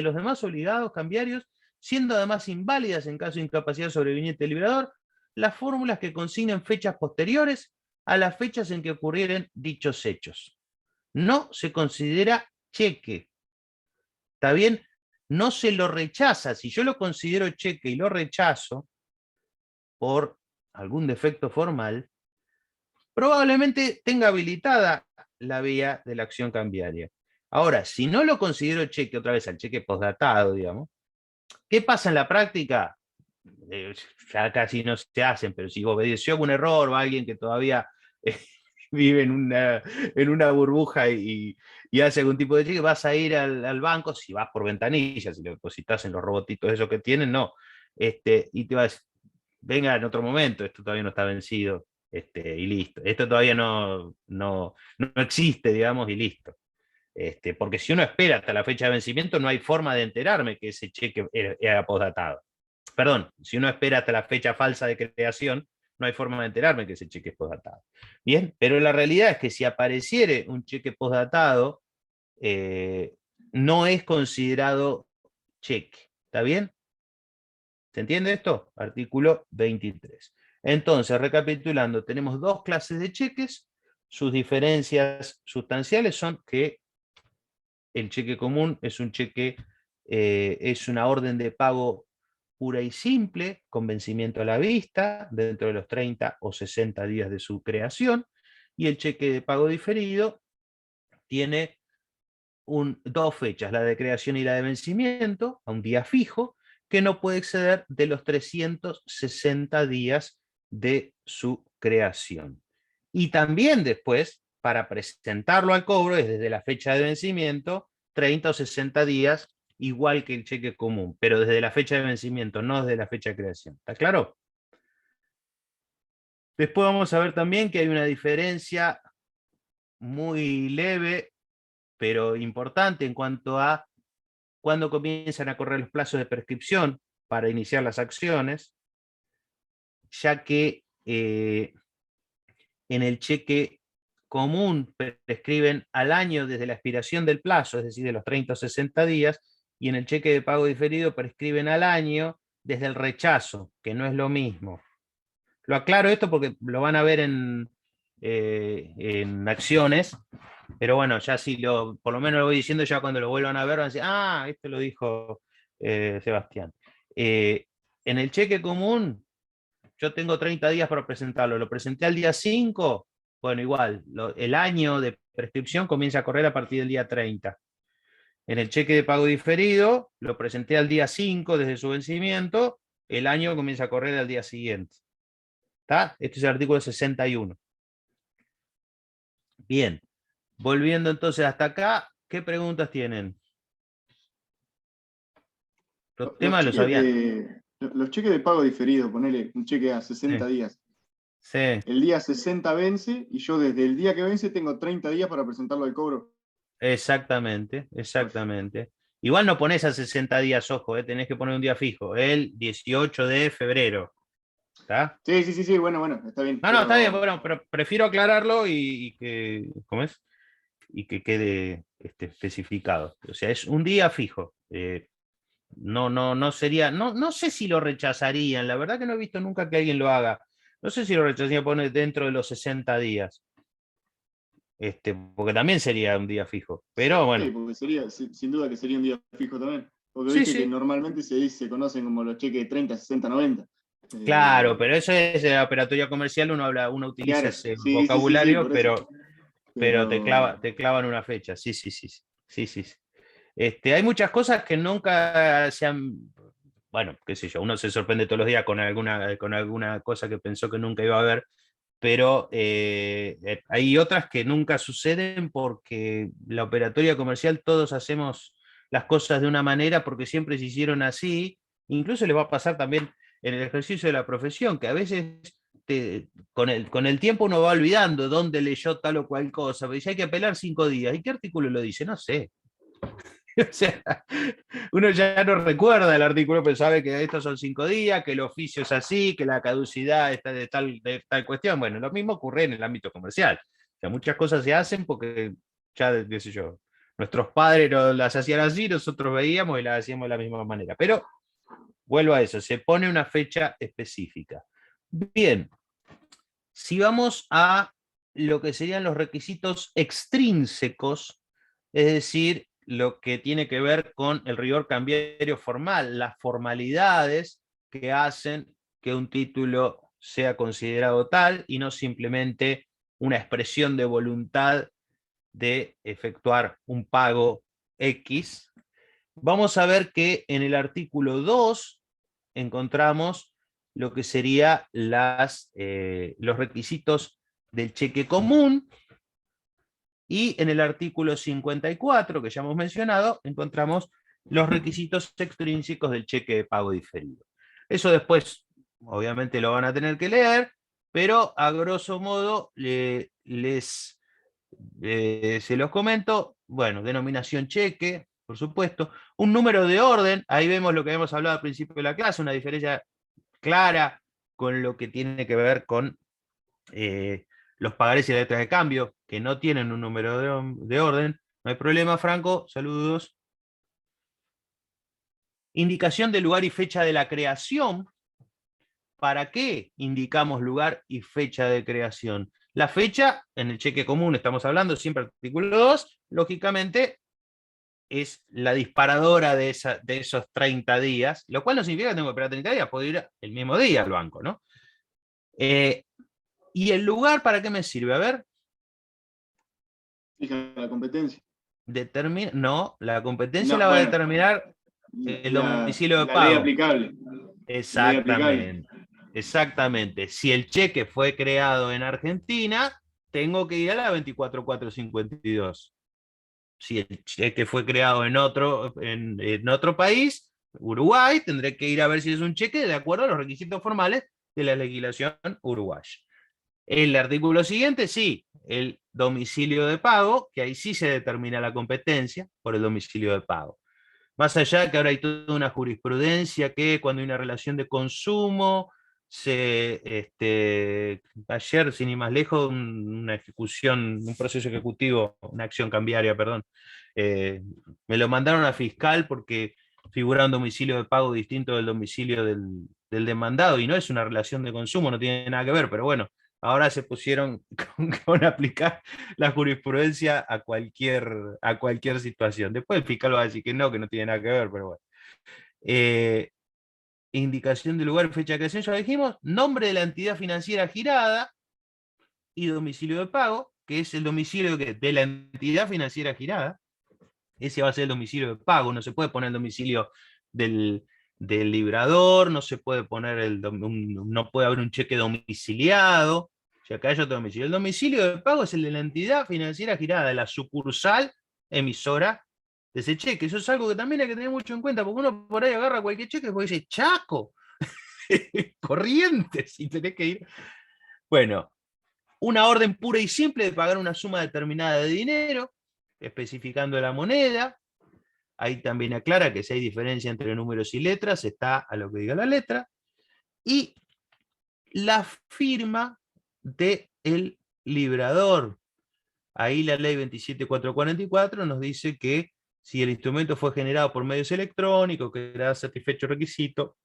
los demás obligados cambiarios, siendo además inválidas en caso de incapacidad sobreviniente del librador las fórmulas que consignen fechas posteriores a las fechas en que ocurrieren dichos hechos. No se considera cheque. ¿Está bien? No se lo rechaza. Si yo lo considero cheque y lo rechazo por algún defecto formal, probablemente tenga habilitada la vía de la acción cambiaria. Ahora, si no lo considero cheque, otra vez al cheque postdatado, digamos, ¿qué pasa en la práctica? Ya casi no se hacen, pero si obedeció algún error o alguien que todavía vive en una burbuja y hace algún tipo de cheque, vas a ir al banco, si vas por ventanilla, si lo depositas en los robotitos esos que tienen, no. Y te vas, venga en otro momento, esto todavía no está vencido, y listo. Esto todavía no existe, digamos, y listo. Porque si uno espera hasta la fecha de vencimiento, no hay forma de enterarme que ese cheque era postdatado. Perdón, si uno espera hasta la fecha falsa de creación, no hay forma de enterarme que ese cheque es postdatado. Bien, pero la realidad es que si apareciere un cheque postdatado, no es considerado cheque. ¿Está bien? ¿Se entiende esto? Artículo 23. Entonces, recapitulando, tenemos 2 clases de cheques. Sus diferencias sustanciales son que el cheque común es un cheque, es una orden de pago pura y simple, con vencimiento a la vista, dentro de los 30 o 60 días de su creación, y el cheque de pago diferido tiene 2 fechas, la de creación y la de vencimiento, a un día fijo, que no puede exceder de los 360 días de su creación. Y también después, para presentarlo al cobro, es desde la fecha de vencimiento, 30 o 60 días, igual que el cheque común, pero desde la fecha de vencimiento, no desde la fecha de creación. ¿Está claro? Después vamos a ver también que hay una diferencia muy leve, pero importante en cuanto a cuándo comienzan a correr los plazos de prescripción para iniciar las acciones, ya que en el cheque común prescriben al año desde la expiración del plazo, es decir, de los 30 o 60 días, y en el cheque de pago diferido prescriben al año desde el rechazo, que no es lo mismo. Lo aclaro esto porque lo van a ver en acciones, pero bueno, ya si por lo menos lo voy diciendo, ya cuando lo vuelvan a ver van a decir, esto lo dijo Sebastián. En el cheque común, yo tengo 30 días para presentarlo, lo presenté al día 5, bueno, igual, el año de prescripción comienza a correr a partir del día 30. En el cheque de pago diferido, lo presenté al día 5 desde su vencimiento, el año comienza a correr al día siguiente. ¿Está? Este es el artículo 61. Bien, volviendo entonces hasta acá, ¿qué preguntas tienen? Los temas los sabían. Los cheques de pago diferido, ponele un cheque a 60 Sí. días. Sí, El día 60 vence y yo desde el día que vence tengo 30 días para presentarlo al cobro. exactamente. Igual no pones a 60 días, ojo, tenés que poner un día fijo, el 18 de febrero. ¿Está? Sí, bueno, está bien. No, está bien, bueno, pero prefiero aclararlo y que, ¿cómo es? Y que quede especificado. O sea, es un día fijo. No sería, no sé si lo rechazarían, la verdad que no he visto nunca que alguien lo haga. No sé si lo rechazarían poner dentro de los 60 días. Porque también sería un día fijo. Pero bueno. Sí, porque sería, sin duda que sería un día fijo también. Porque Sí, viste sí. que normalmente se conocen como los cheques de 30, 60, 90. Claro, pero eso es de la operatoria comercial, uno utiliza Claro, ese sí, vocabulario, por eso. pero te clavan una fecha. Sí. Hay muchas cosas que nunca se han. Bueno, qué sé yo, uno se sorprende todos los días con alguna cosa que pensó que nunca iba a haber, pero hay otras que nunca suceden porque la operatoria comercial todos hacemos las cosas de una manera porque siempre se hicieron así. Incluso les va a pasar también en el ejercicio de la profesión, que a veces con el tiempo uno va olvidando dónde leyó tal o cual cosa, pero dice hay que apelar 5 días. ¿Y qué artículo lo dice? No sé. O sea, uno ya no recuerda el artículo, pero sabe que estos son 5 días, que el oficio es así, que la caducidad está de tal cuestión. Bueno, lo mismo ocurre en el ámbito comercial. O sea, muchas cosas se hacen porque ya, qué sé yo, nuestros padres las hacían así, nosotros veíamos y las hacíamos de la misma manera. Pero vuelvo a eso, se pone una fecha específica. Bien, si vamos a lo que serían los requisitos extrínsecos, es decir, lo que tiene que ver con el rigor cambiario formal, las formalidades que hacen que un título sea considerado tal y no simplemente una expresión de voluntad de efectuar un pago X. Vamos a ver que en el artículo 2 encontramos lo que serían los requisitos del cheque común, y en el artículo 54, que ya hemos mencionado, encontramos los requisitos extrínsecos del cheque de pago diferido. Eso después, obviamente, lo van a tener que leer, pero a grosso modo se los comento. Bueno, denominación cheque, por supuesto. Un número de orden, ahí vemos lo que habíamos hablado al principio de la clase, una diferencia clara con lo que tiene que ver con los pagarés y las letras de cambio, que no tienen un número de orden. No hay problema, Franco, saludos. Indicación de lugar y fecha de la creación. ¿Para qué indicamos lugar y fecha de creación? La fecha, en el cheque común estamos hablando, siempre artículo 2, lógicamente es la disparadora de esos 30 días, lo cual no significa que tengo que esperar 30 días, puedo ir el mismo día al banco, ¿no? ¿Y el lugar para qué me sirve? A ver. Fija la competencia. No, la competencia la va a determinar el domicilio de la pago. ley aplicable. Exactamente. Exactamente. Si el cheque fue creado en Argentina, tengo que ir a la 24452. Si el cheque fue creado en otro país, Uruguay, tendré que ir a ver si es un cheque de acuerdo a los requisitos formales de la legislación uruguaya. El artículo siguiente, sí, el domicilio de pago, que ahí sí se determina la competencia por el domicilio de pago. Más allá de que ahora hay toda una jurisprudencia que cuando hay una relación de consumo, ayer, sin ir más lejos, una ejecución, un proceso ejecutivo, una acción cambiaria, perdón, me lo mandaron a fiscal porque figura un domicilio de pago distinto del domicilio del demandado, y no es una relación de consumo, no tiene nada que ver, pero bueno, ahora se pusieron con aplicar la jurisprudencia a cualquier situación. Después el fiscal va a decir que no tiene nada que ver, pero bueno. Indicación de lugar, fecha de creación, ya dijimos, nombre de la entidad financiera girada y domicilio de pago, que es el domicilio de la entidad financiera girada. Ese va a ser el domicilio de pago, no se puede poner el domicilio del librador, no se puede poner no puede haber un cheque domiciliado. Si acá hay otro domicilio. El domicilio de pago es el de la entidad financiera girada, de la sucursal emisora de ese cheque. Eso es algo que también hay que tener mucho en cuenta, porque uno por ahí agarra cualquier cheque y dice, Chaco, Corrientes, y tenés que ir. Bueno, una orden pura y simple de pagar una suma determinada de dinero, especificando la moneda. Ahí también aclara que si hay diferencia entre números y letras, está a lo que diga la letra. Y la firma del librador. Ahí la ley 27444 nos dice que si el instrumento fue generado por medios electrónicos, que era satisfecho el requisito,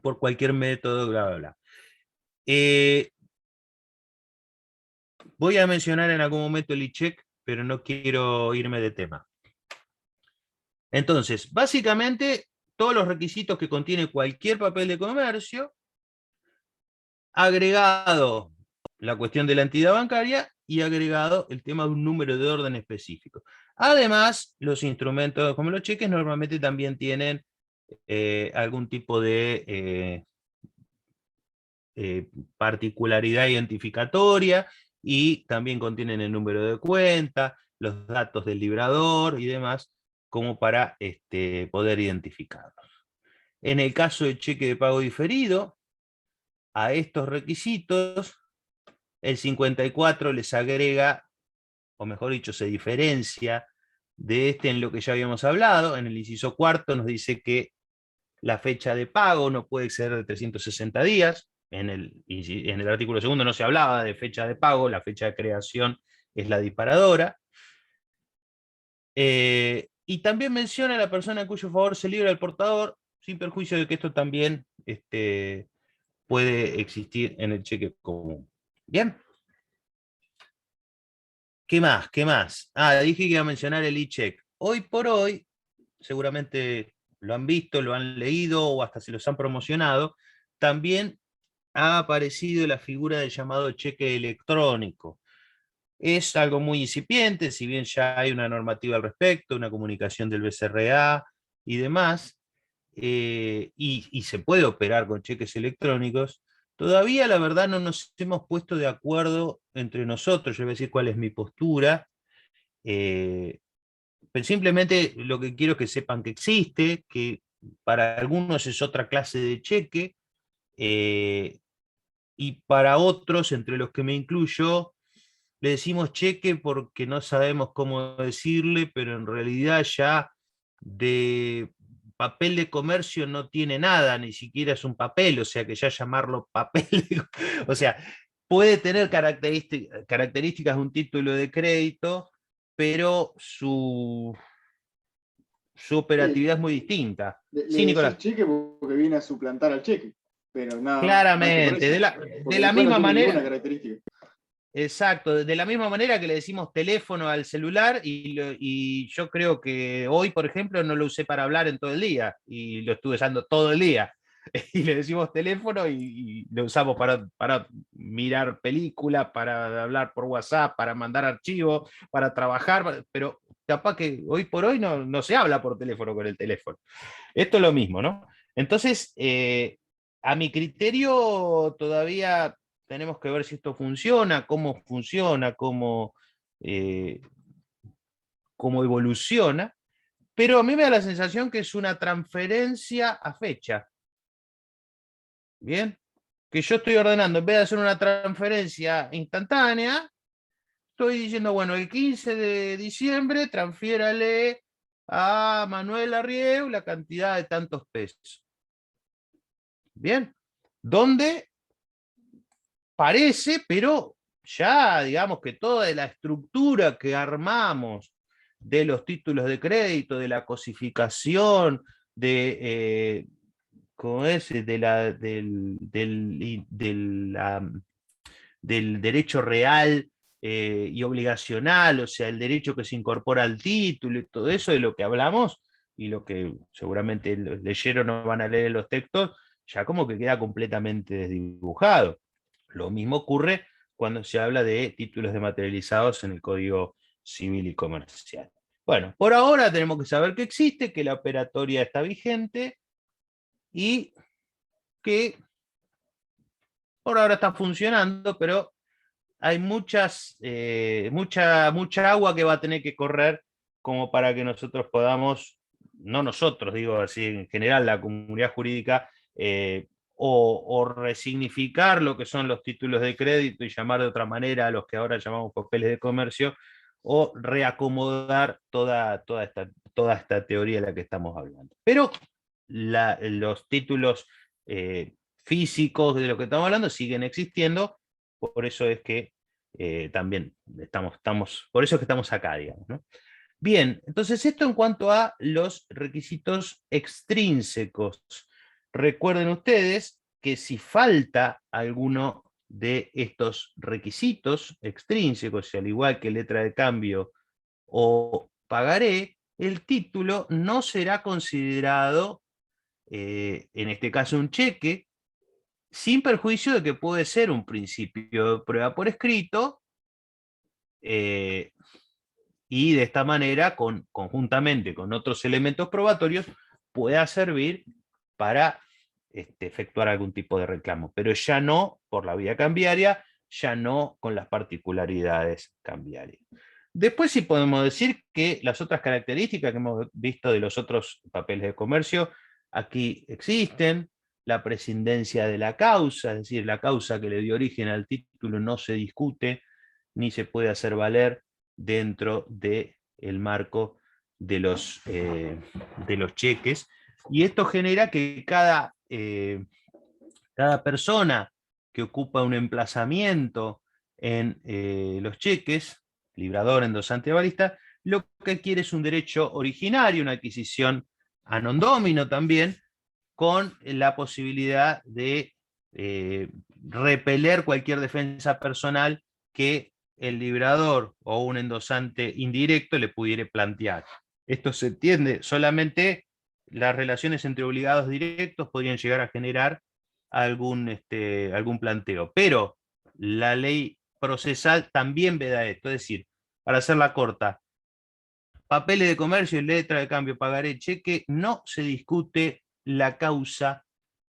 por cualquier método, bla, bla, bla. Voy a mencionar en algún momento el e-check, pero no quiero irme de tema. Entonces, básicamente, todos los requisitos que contiene cualquier papel de comercio, agregado la cuestión de la entidad bancaria y agregado el tema de un número de orden específico. Además, los instrumentos como los cheques normalmente también tienen algún tipo de particularidad identificatoria y también contienen el número de cuenta, los datos del librador y demás, como para poder identificarlos. En el caso de cheque de pago diferido, a estos requisitos, el 54 les agrega, o mejor dicho, se diferencia de en lo que ya habíamos hablado. En el inciso cuarto nos dice que la fecha de pago no puede exceder de 360 días. En el artículo segundo no se hablaba de fecha de pago, la fecha de creación es la disparadora. Y también menciona a la persona en cuyo favor se libra el portador, sin perjuicio de que esto también puede existir en el cheque común. Bien. ¿Qué más? ¿Qué más? Dije que iba a mencionar el e-check. Hoy por hoy, seguramente lo han visto, lo han leído o hasta se los han promocionado, también ha aparecido la figura del llamado cheque electrónico. Es algo muy incipiente, si bien ya hay una normativa al respecto, una comunicación del BCRA y demás, y se puede operar con cheques electrónicos. Todavía, la verdad, no nos hemos puesto de acuerdo entre nosotros. Yo voy a decir cuál es mi postura. Pero simplemente lo que quiero es que sepan que existe, que para algunos es otra clase de cheque, y para otros, entre los que me incluyo, le decimos cheque porque no sabemos cómo decirle, pero en realidad ya de papel de comercio no tiene nada, ni siquiera es un papel, o sea que ya llamarlo papel, o sea, puede tener características de un título de crédito, pero su operatividad es muy distinta. Le Sí, Nicolás. decís cheque porque viene a suplantar al cheque, pero nada. Claramente, de la misma no manera. Ninguna característica. Exacto, de la misma manera que le decimos teléfono al celular, y yo creo que hoy, por ejemplo, no lo usé para hablar en todo el día, y lo estuve usando todo el día. Y le decimos teléfono y lo usamos para mirar películas, para hablar por WhatsApp, para mandar archivos, para trabajar, pero capaz que hoy por hoy no se habla por teléfono con el teléfono. Esto es lo mismo, ¿no? Entonces, a mi criterio todavía tenemos que ver si esto funciona, cómo evoluciona, pero a mí me da la sensación que es una transferencia a fecha. ¿Bien? Que yo estoy ordenando, en vez de hacer una transferencia instantánea, estoy diciendo, bueno, el 15 de diciembre transfiérale a Manuel Arrieu la cantidad de tantos pesos. Bien, donde parece, pero ya digamos que toda la estructura que armamos de los títulos de crédito, de la cosificación, ¿cómo es? Del derecho real y obligacional, o sea, el derecho que se incorpora al título y todo eso de lo que hablamos, y lo que seguramente leyeron o van a leer en los textos, ya como que queda completamente desdibujado. Lo mismo ocurre cuando se habla de títulos dematerializados en el Código Civil y Comercial. Bueno, por ahora tenemos que saber que existe, que la operatoria está vigente y que por ahora está funcionando, pero hay mucha agua que va a tener que correr como para que nosotros podamos, no nosotros, digo así en general, la comunidad jurídica, o resignificar lo que son los títulos de crédito y llamar de otra manera a los que ahora llamamos papeles de comercio, o reacomodar toda esta teoría de la que estamos hablando. Pero los títulos físicos de lo que estamos hablando siguen existiendo, por eso es que también por eso es que estamos acá, digamos, ¿no? Bien, entonces esto en cuanto a los requisitos extrínsecos. Recuerden ustedes que si falta alguno de estos requisitos extrínsecos, y al igual que letra de cambio o pagaré, el título no será considerado, en este caso un cheque, sin perjuicio de que puede ser un principio de prueba por escrito, y de esta manera, conjuntamente con otros elementos probatorios, pueda servir para efectuar algún tipo de reclamo, pero ya no por la vía cambiaria, ya no con las particularidades cambiarias. Después sí podemos decir que las otras características que hemos visto de los otros papeles de comercio, aquí existen. La prescindencia de la causa, es decir, la causa que le dio origen al título no se discute ni se puede hacer valer dentro del marco de los cheques. Y esto genera que cada persona que ocupa un emplazamiento en los cheques, librador, endosante, avalista, lo que quiere es un derecho originario, una adquisición a non domino también, con la posibilidad de repeler cualquier defensa personal que el librador o un endosante indirecto le pudiera plantear. Esto se entiende, solamente las relaciones entre obligados directos podrían llegar a generar algún planteo, pero la ley procesal también veda esto, es decir, para hacerla corta, papeles de comercio y letra de cambio, pagaré, cheque, no se discute la causa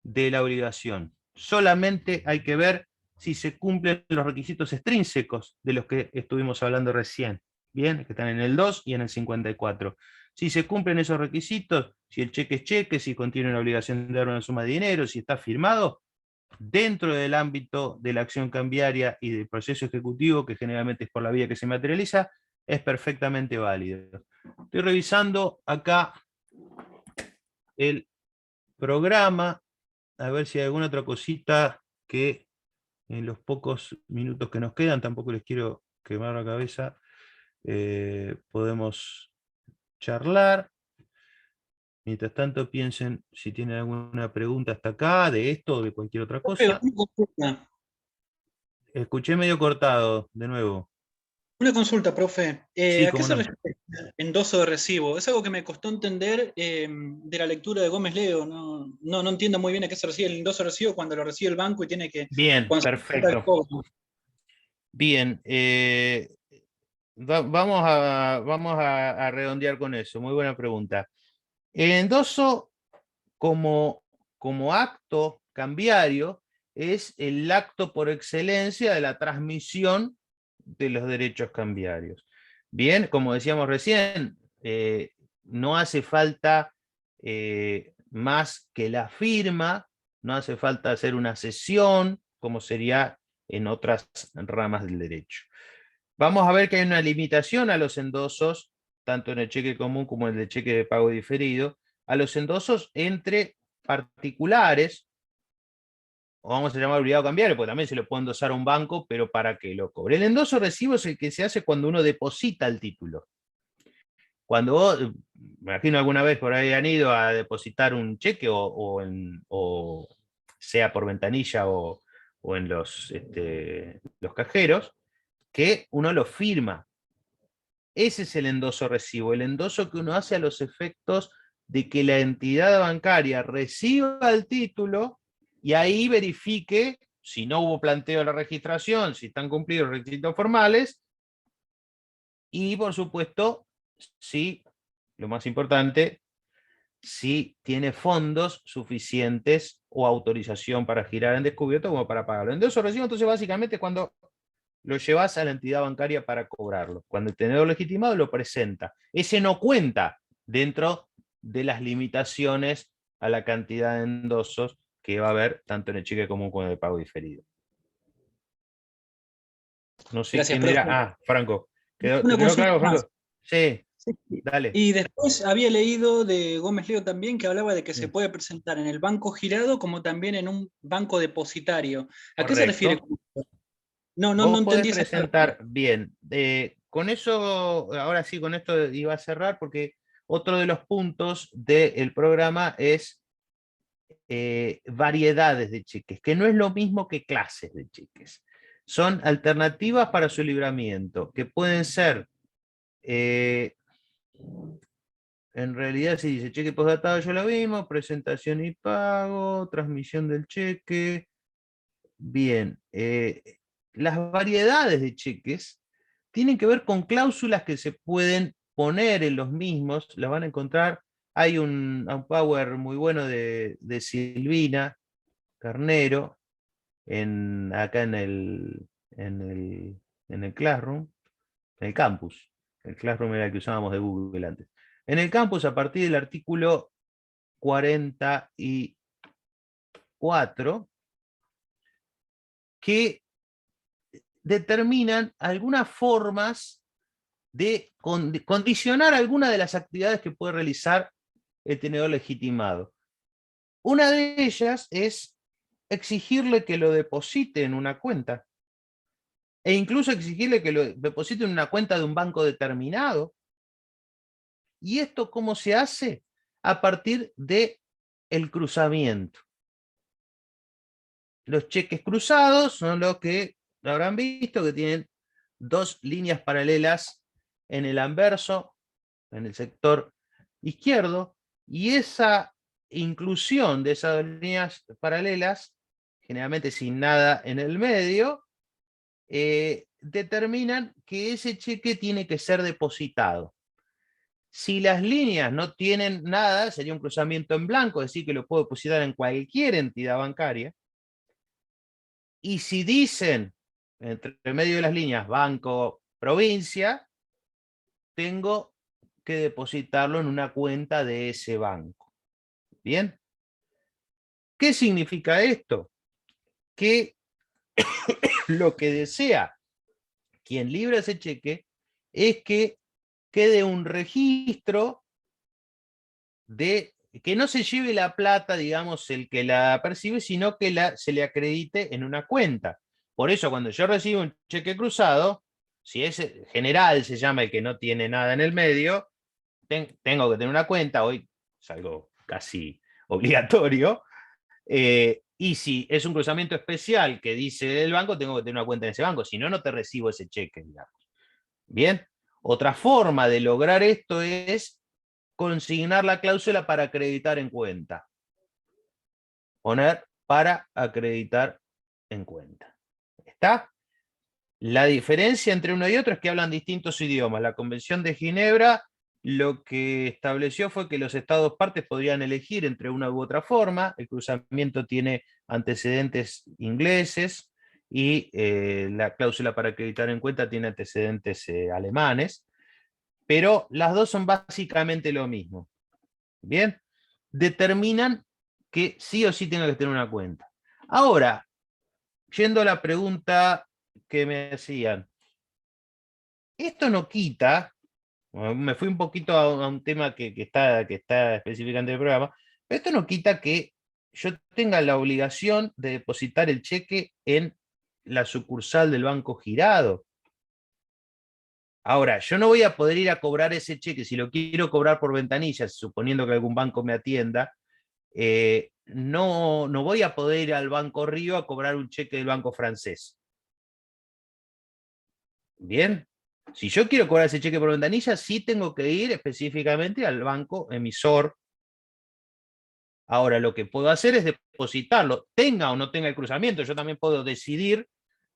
de la obligación. Solamente hay que ver si se cumplen los requisitos extrínsecos de los que estuvimos hablando recién, bien, que están en el 2 y en el 54. Si se cumplen esos requisitos, si el cheque es cheque, si contiene una obligación de dar una suma de dinero, si está firmado, dentro del ámbito de la acción cambiaria y del proceso ejecutivo, que generalmente es por la vía que se materializa, es perfectamente válido. Estoy revisando acá el programa, a ver si hay alguna otra cosita que en los pocos minutos que nos quedan, tampoco les quiero quemar la cabeza, podemos charlar. Mientras tanto, piensen si tienen alguna pregunta hasta acá, de esto o de cualquier otra cosa. Escuché medio cortado, de nuevo. Una consulta, profe. Sí, ¿A qué cómo se no. refiere endoso de recibo? Es algo que me costó entender de la lectura de Gómez Leo. No entiendo muy bien a qué se refiere el endoso de recibo cuando lo recibe el banco y tiene que... Bien, perfecto. Bien, vamos a redondear con eso. Muy buena pregunta. El endoso como acto cambiario es el acto por excelencia de la transmisión de los derechos cambiarios. Bien, como decíamos recién, no hace falta más que la firma, no hace falta hacer una cesión, como sería en otras ramas del derecho. Vamos a ver que hay una limitación a los endosos, tanto en el cheque común como en el cheque de pago diferido, a los endosos entre particulares, o vamos a llamar obligado cambiario, porque también se lo puede endosar a un banco, pero para que lo cobre. El endoso recibo es el que se hace cuando uno deposita el título. Cuando vos, me imagino alguna vez por ahí han ido a depositar un cheque o sea por ventanilla o en los cajeros, que uno lo firma. Ese es el endoso recibo, el endoso que uno hace a los efectos de que la entidad bancaria reciba el título y ahí verifique si no hubo planteo de la registración, si están cumplidos los requisitos formales y, por supuesto, si, lo más importante, si tiene fondos suficientes o autorización para girar en descubierto como para pagarlo. El endoso recibo, entonces, básicamente, cuando lo llevas a la entidad bancaria para cobrarlo. Cuando el tenedor legitimado lo presenta. Ese no cuenta dentro de las limitaciones a la cantidad de endosos que va a haber tanto en el cheque común como en el pago diferido. No sé Gracias, quién profe. era. Ah, Franco. ¿Te Una quedó consulta claro, más. Franco? Sí, Sí. dale. Y después había leído de Gómez Leo también que hablaba de que se Sí. puede presentar en el banco girado como también en un banco depositario. ¿A qué se Correcto. refiere con esto? No Vos podés entendí esa parte. presentar bien. Con eso, ahora sí, con esto iba a cerrar porque otro de los puntos del programa es variedades de cheques, que no es lo mismo que clases de cheques. Son alternativas para su libramiento, que pueden ser, en realidad si dice cheque postdatado ya lo vimos, presentación y pago, transmisión del cheque. Bien, las variedades de cheques tienen que ver con cláusulas que se pueden poner en los mismos, las van a encontrar. Hay un power muy bueno de Silvina Carnero acá en el Classroom, en el campus. El Classroom era el que usábamos de Google antes. En el campus, a partir del artículo 44, que determinan algunas formas de condicionar algunas de las actividades que puede realizar el tenedor legitimado. Una de ellas es exigirle que lo deposite en una cuenta, e incluso exigirle que lo deposite en una cuenta de un banco determinado. ¿Y esto cómo se hace? A partir del cruzamiento. Los cheques cruzados son los que habrán visto, que tienen dos líneas paralelas en el anverso, en el sector izquierdo, y esa inclusión de esas dos líneas paralelas, generalmente sin nada en el medio, determinan que ese cheque tiene que ser depositado. Si las líneas no tienen nada, sería un cruzamiento en blanco, es decir, que lo puedo depositar en cualquier entidad bancaria. Y si dicen, entre medio de las líneas, banco, provincia, tengo que depositarlo en una cuenta de ese banco. ¿Bien? ¿Qué significa esto? Que lo que desea quien libra ese cheque es que quede un registro de que no se lleve la plata, digamos, el que la percibe, sino que se le acredite en una cuenta. Por eso, cuando yo recibo un cheque cruzado, si es general, se llama el que no tiene nada en el medio, tengo que tener una cuenta, hoy es algo casi obligatorio, y si es un cruzamiento especial que dice el banco, tengo que tener una cuenta en ese banco, si no, no te recibo ese cheque, digamos. Bien, otra forma de lograr esto es consignar la cláusula para acreditar en cuenta. Poner para acreditar en cuenta. ¿Está? La diferencia entre uno y otro es que hablan distintos idiomas. La Convención de Ginebra lo que estableció fue que los estados partes podrían elegir entre una u otra forma. El cruzamiento tiene antecedentes ingleses y la cláusula para acreditar en cuenta tiene antecedentes alemanes, pero las dos son básicamente lo mismo. Bien, determinan que sí o sí tenga que tener una cuenta. Ahora, yendo a la pregunta que me hacían, esto no quita, me fui un poquito a un tema que está específicamente en el programa, pero esto no quita que yo tenga la obligación de depositar el cheque en la sucursal del banco girado. Ahora, yo no voy a poder ir a cobrar ese cheque, si lo quiero cobrar por ventanillas, suponiendo que algún banco me atienda, no voy a poder ir al Banco Río a cobrar un cheque del banco francés. Bien, si yo quiero cobrar ese cheque por ventanilla, sí tengo que ir específicamente al banco emisor. Ahora, lo que puedo hacer es depositarlo, tenga o no tenga el cruzamiento. Yo también puedo decidir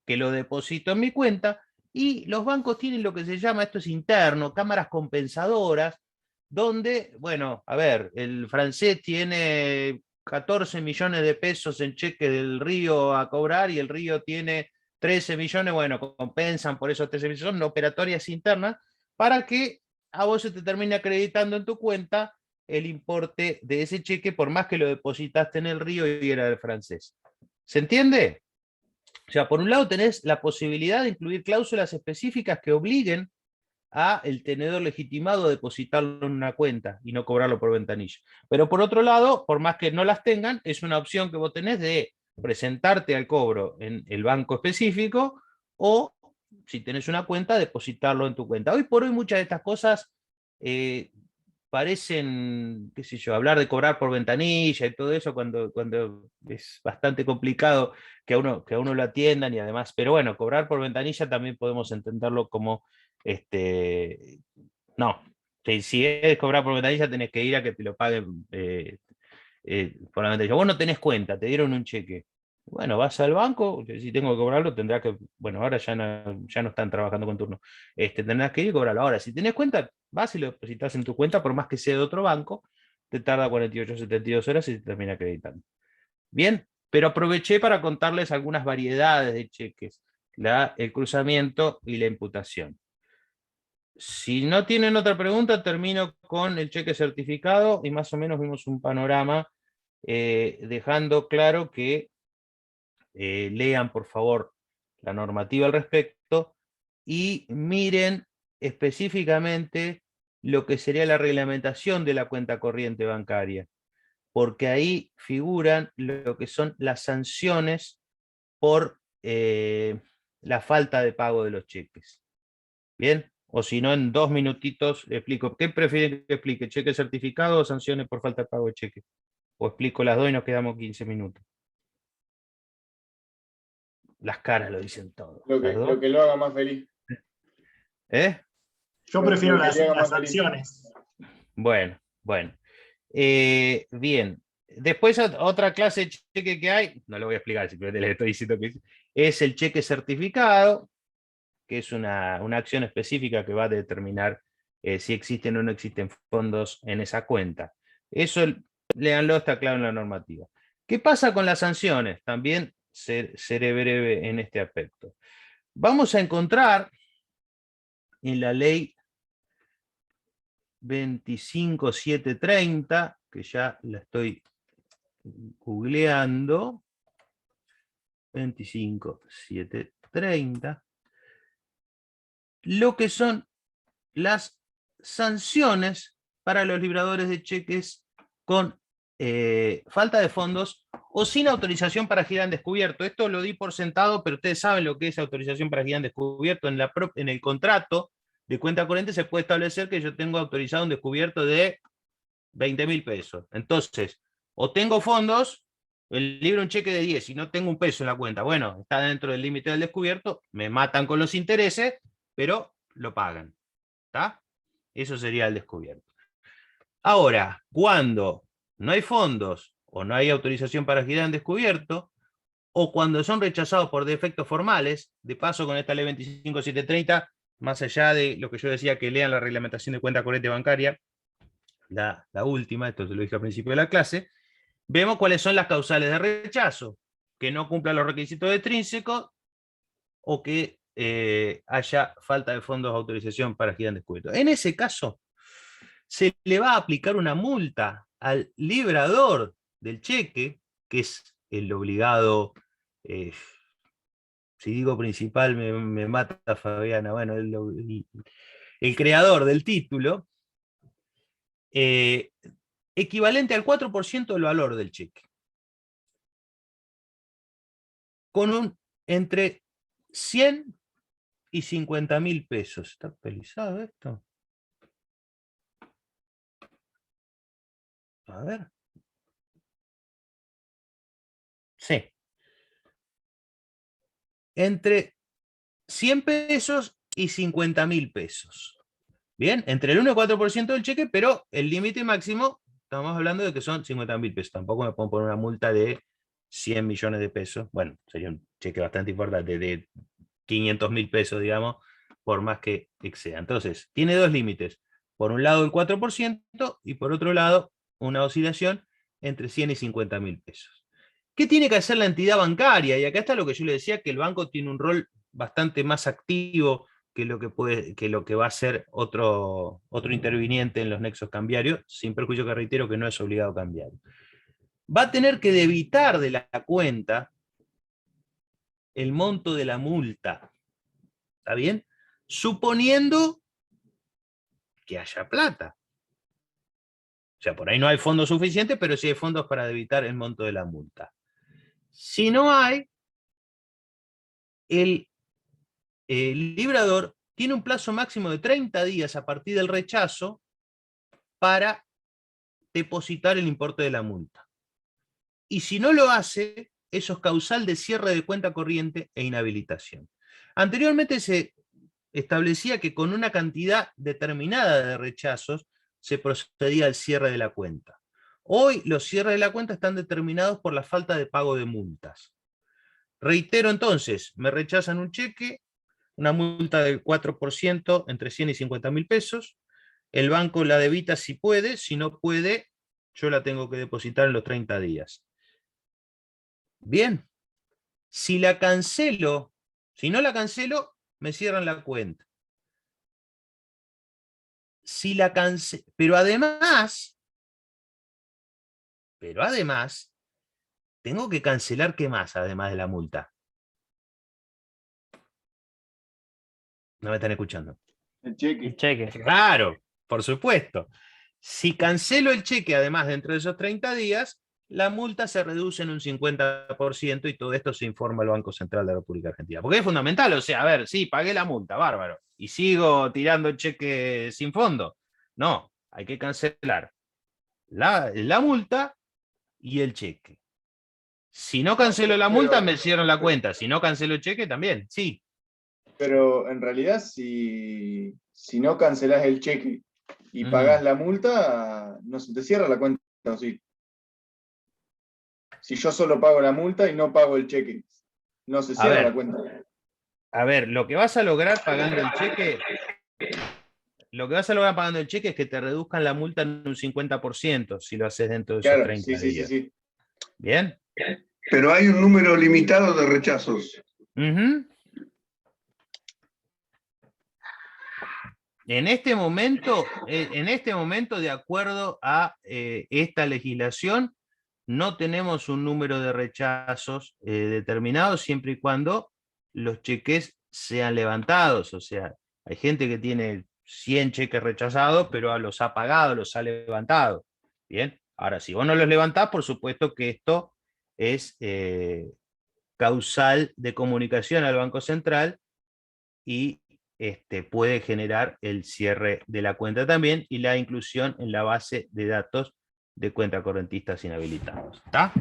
que lo deposito en mi cuenta, y los bancos tienen lo que se llama, esto es interno, cámaras compensadoras, donde, bueno, a ver, el francés tiene 14 millones de pesos en cheque del Río a cobrar y el Río tiene 13 millones, bueno, compensan por esos 13 millones, son operatorias internas para que a vos se te termine acreditando en tu cuenta el importe de ese cheque, por más que lo depositaste en el Río y era del francés. ¿Se entiende? O sea, por un lado tenés la posibilidad de incluir cláusulas específicas que obliguen a el tenedor legitimado a depositarlo en una cuenta y no cobrarlo por ventanilla. Pero por otro lado, por más que no las tengan, es una opción que vos tenés de presentarte al cobro en el banco específico, o si tenés una cuenta, depositarlo en tu cuenta. Hoy por hoy muchas de estas cosas parecen, qué sé yo, hablar de cobrar por ventanilla y todo eso, cuando es bastante complicado que a uno lo atiendan, y además, pero bueno, cobrar por ventanilla también podemos entenderlo como, no, si es cobrar por ventanilla tenés que ir a que te lo paguen por la ventanilla. Vos no tenés cuenta, te dieron un cheque. Bueno, vas al banco, si tengo que cobrarlo, tendrás que, bueno, ahora ya no están trabajando con turno, tendrás que ir y cobrarlo. Ahora, si tenés cuenta, vas y lo depositas en tu cuenta, por más que sea de otro banco, te tarda 48 o 72 horas y te termina acreditando. Bien, pero aproveché para contarles algunas variedades de cheques, el cruzamiento y la imputación. Si no tienen otra pregunta, termino con el cheque certificado y más o menos vimos un panorama, dejando claro que lean por favor la normativa al respecto y miren específicamente lo que sería la reglamentación de la cuenta corriente bancaria, porque ahí figuran lo que son las sanciones por la falta de pago de los cheques. Bien, o si no, en 2 minutitos explico. ¿Qué prefieren que explique? ¿Cheque certificado o sanciones por falta de pago de cheque? O explico las dos y nos quedamos 15 minutos. Las caras lo dicen todo. Lo que lo haga más feliz. Yo prefiero Lo que le haga las más feliz. sanciones. Bueno. Bien. Después otra clase de cheque que hay, no lo voy a explicar, simplemente les estoy diciendo que es el cheque certificado, que es una acción específica que va a determinar si existen o no existen fondos en esa cuenta. Eso, léanlo, está claro en la normativa. ¿Qué pasa con las sanciones? También seré breve en este aspecto. Vamos a encontrar en la ley 25730, que ya la estoy googleando, 25730, lo que son las sanciones para los libradores de cheques con falta de fondos o sin autorización para girar en descubierto. Esto lo di por sentado, pero ustedes saben lo que es autorización para girar en descubierto. En el contrato de cuenta corriente se puede establecer que yo tengo autorizado un descubierto de 20.000 pesos. Entonces, o tengo fondos, libro un cheque de 10 y no tengo un peso en la cuenta. Bueno, está dentro del límite del descubierto, me matan con los intereses, pero lo pagan. ¿Está? Eso sería el descubierto. Ahora, cuando no hay fondos o no hay autorización para girar en descubierto, o cuando son rechazados por defectos formales, de paso con esta ley 25730 más allá de lo que yo decía, que lean la reglamentación de cuenta corriente bancaria, la última, esto se lo dije al principio de la clase, vemos cuáles son las causales de rechazo, que no cumplan los requisitos extrínsecos o que haya falta de fondos de autorización para girar en descubierto. En ese caso, se le va a aplicar una multa al librador del cheque, que es el obligado, si digo principal me mata Fabiana, bueno, el creador del título, equivalente al 4% del valor del cheque. Con entre 100 y 50.000 pesos. ¿Está actualizado esto? A ver. Sí. Entre 100 pesos y 50.000 pesos. Bien, entre el 1 y el 4% del cheque, pero el límite máximo, estamos hablando de que son 50.000 pesos. Tampoco me puedo poner una multa de 100 millones de pesos. Bueno, sería un cheque bastante importante, de 500.000 pesos, digamos, por más que exceda. Entonces, tiene dos límites. Por un lado el 4% y por otro lado una oscilación entre 100 y 50.000 pesos. ¿Qué tiene que hacer la entidad bancaria? Y acá está lo que yo le decía, que el banco tiene un rol bastante más activo que lo que va a ser otro interviniente en los nexos cambiarios, sin perjuicio que reitero que no es obligado cambiar. Va a tener que debitar de la cuenta el monto de la multa. ¿Está bien? Suponiendo que haya plata. O sea, por ahí no hay fondos suficientes, pero sí hay fondos para debitar el monto de la multa. Si no hay, el librador tiene un plazo máximo de 30 días a partir del rechazo para depositar el importe de la multa. Y si no lo hace, eso es causal de cierre de cuenta corriente e inhabilitación. Anteriormente se establecía que con una cantidad determinada de rechazos se procedía al cierre de la cuenta. Hoy los cierres de la cuenta están determinados por la falta de pago de multas. Reitero entonces, me rechazan un cheque, una multa del 4% entre 100 y 50.000 pesos, el banco la debita si puede, si no puede, yo la tengo que depositar en los 30 días. Bien, si la cancelo, si no la cancelo, me cierran la cuenta. Si la cancelo, pero además, tengo que cancelar ¿qué más además de la multa? No me están escuchando. El cheque. El cheque. Claro, por supuesto. Si cancelo el cheque, además, dentro de esos 30 días, la multa se reduce en un 50% y todo esto se informa al Banco Central de la República Argentina. Porque es fundamental, o sea, a ver, sí, pagué la multa, bárbaro, y sigo tirando el cheque sin fondo. No, hay que cancelar la multa y el cheque. Si no cancelo la multa, me cierran la cuenta. Si no cancelo el cheque, también, sí. Pero en realidad, si no cancelás el cheque y pagás la multa, no se te cierra la cuenta, ¿o sí? Si yo solo pago la multa y no pago el cheque, no se cierra la cuenta. A ver, lo que vas a lograr pagando el cheque, es que te reduzcan la multa en un 50% si lo haces dentro de esos Claro, 30 sí. días. ¿Bien? Pero hay un número limitado de rechazos. En este momento, de acuerdo a esta legislación, no tenemos un número de rechazos determinado siempre y cuando los cheques sean levantados. O sea, hay gente que tiene 100 cheques rechazados, pero los ha pagado, los ha levantado. Bien, ahora si vos no los levantás, por supuesto que esto es causal de comunicación al Banco Central y puede generar el cierre de la cuenta también y la inclusión en la base de datos de cuenta correntistas inhabilitados. ¿Está?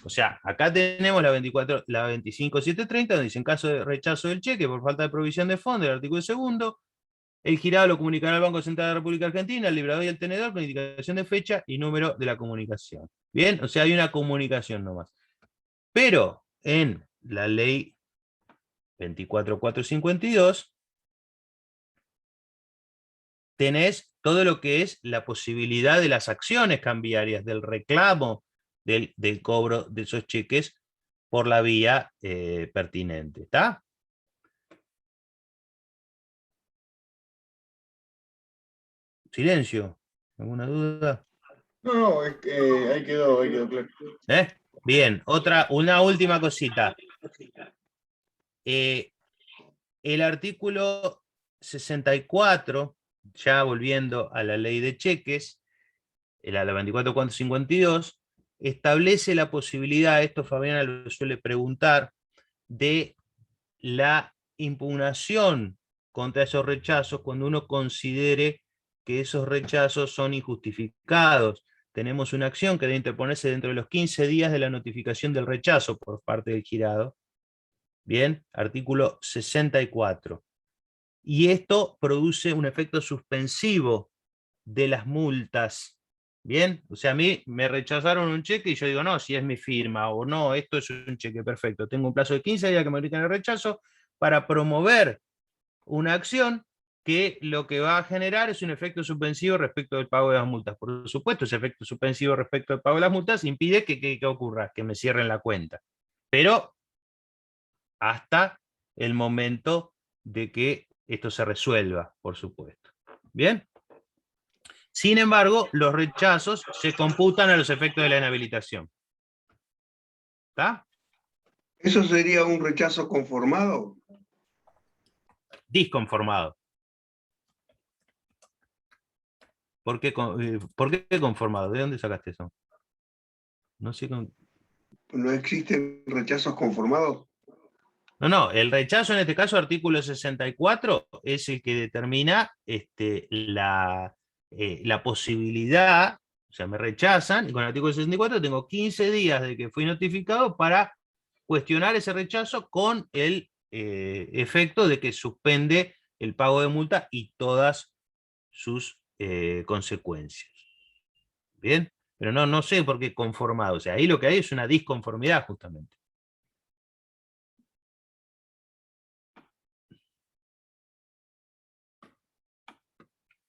O sea, acá tenemos la 25730, donde dice en caso de rechazo del cheque por falta de provisión de fondo, el artículo 2, el girado lo comunicará al Banco Central de la República Argentina, al librador y al tenedor con indicación de fecha y número de la comunicación. Bien, o sea, hay una comunicación nomás. Pero en la ley 24452 tenés todo lo que es la posibilidad de las acciones cambiarias, del reclamo del cobro de esos cheques por la vía pertinente. ¿Está? Silencio. ¿Alguna duda? No, es que ahí quedó claro. Bien, una última cosita. El artículo 64, ya volviendo a la ley de cheques, la 24.452, establece la posibilidad, esto Fabiana lo suele preguntar, de la impugnación contra esos rechazos cuando uno considere que esos rechazos son injustificados. Tenemos una acción que debe interponerse dentro de los 15 días de la notificación del rechazo por parte del girado. Bien, artículo 64. Y esto produce un efecto suspensivo de las multas. Bien, o sea, a mí me rechazaron un cheque y yo digo, no, si es mi firma o no, esto es un cheque, perfecto. Tengo un plazo de 15 días que me griten el rechazo para promover una acción que lo que va a generar es un efecto suspensivo respecto del pago de las multas. Por supuesto, ese efecto suspensivo respecto al pago de las multas impide que ocurra, que me cierren la cuenta. Pero hasta el momento de que esto se resuelva, por supuesto. ¿Bien? Sin embargo, los rechazos se computan a los efectos de la inhabilitación. ¿Está? ¿Eso sería un rechazo conformado? Disconformado. ¿Por qué conformado? ¿De dónde sacaste eso? No sé. ¿No existen rechazos conformados? No, el rechazo en este caso, artículo 64, es el que determina la posibilidad, o sea, me rechazan, y con el artículo 64 tengo 15 días de que fui notificado para cuestionar ese rechazo con el efecto de que suspende el pago de multa y todas sus consecuencias. ¿Bien? Pero no sé por qué conformado, o sea, ahí lo que hay es una disconformidad justamente.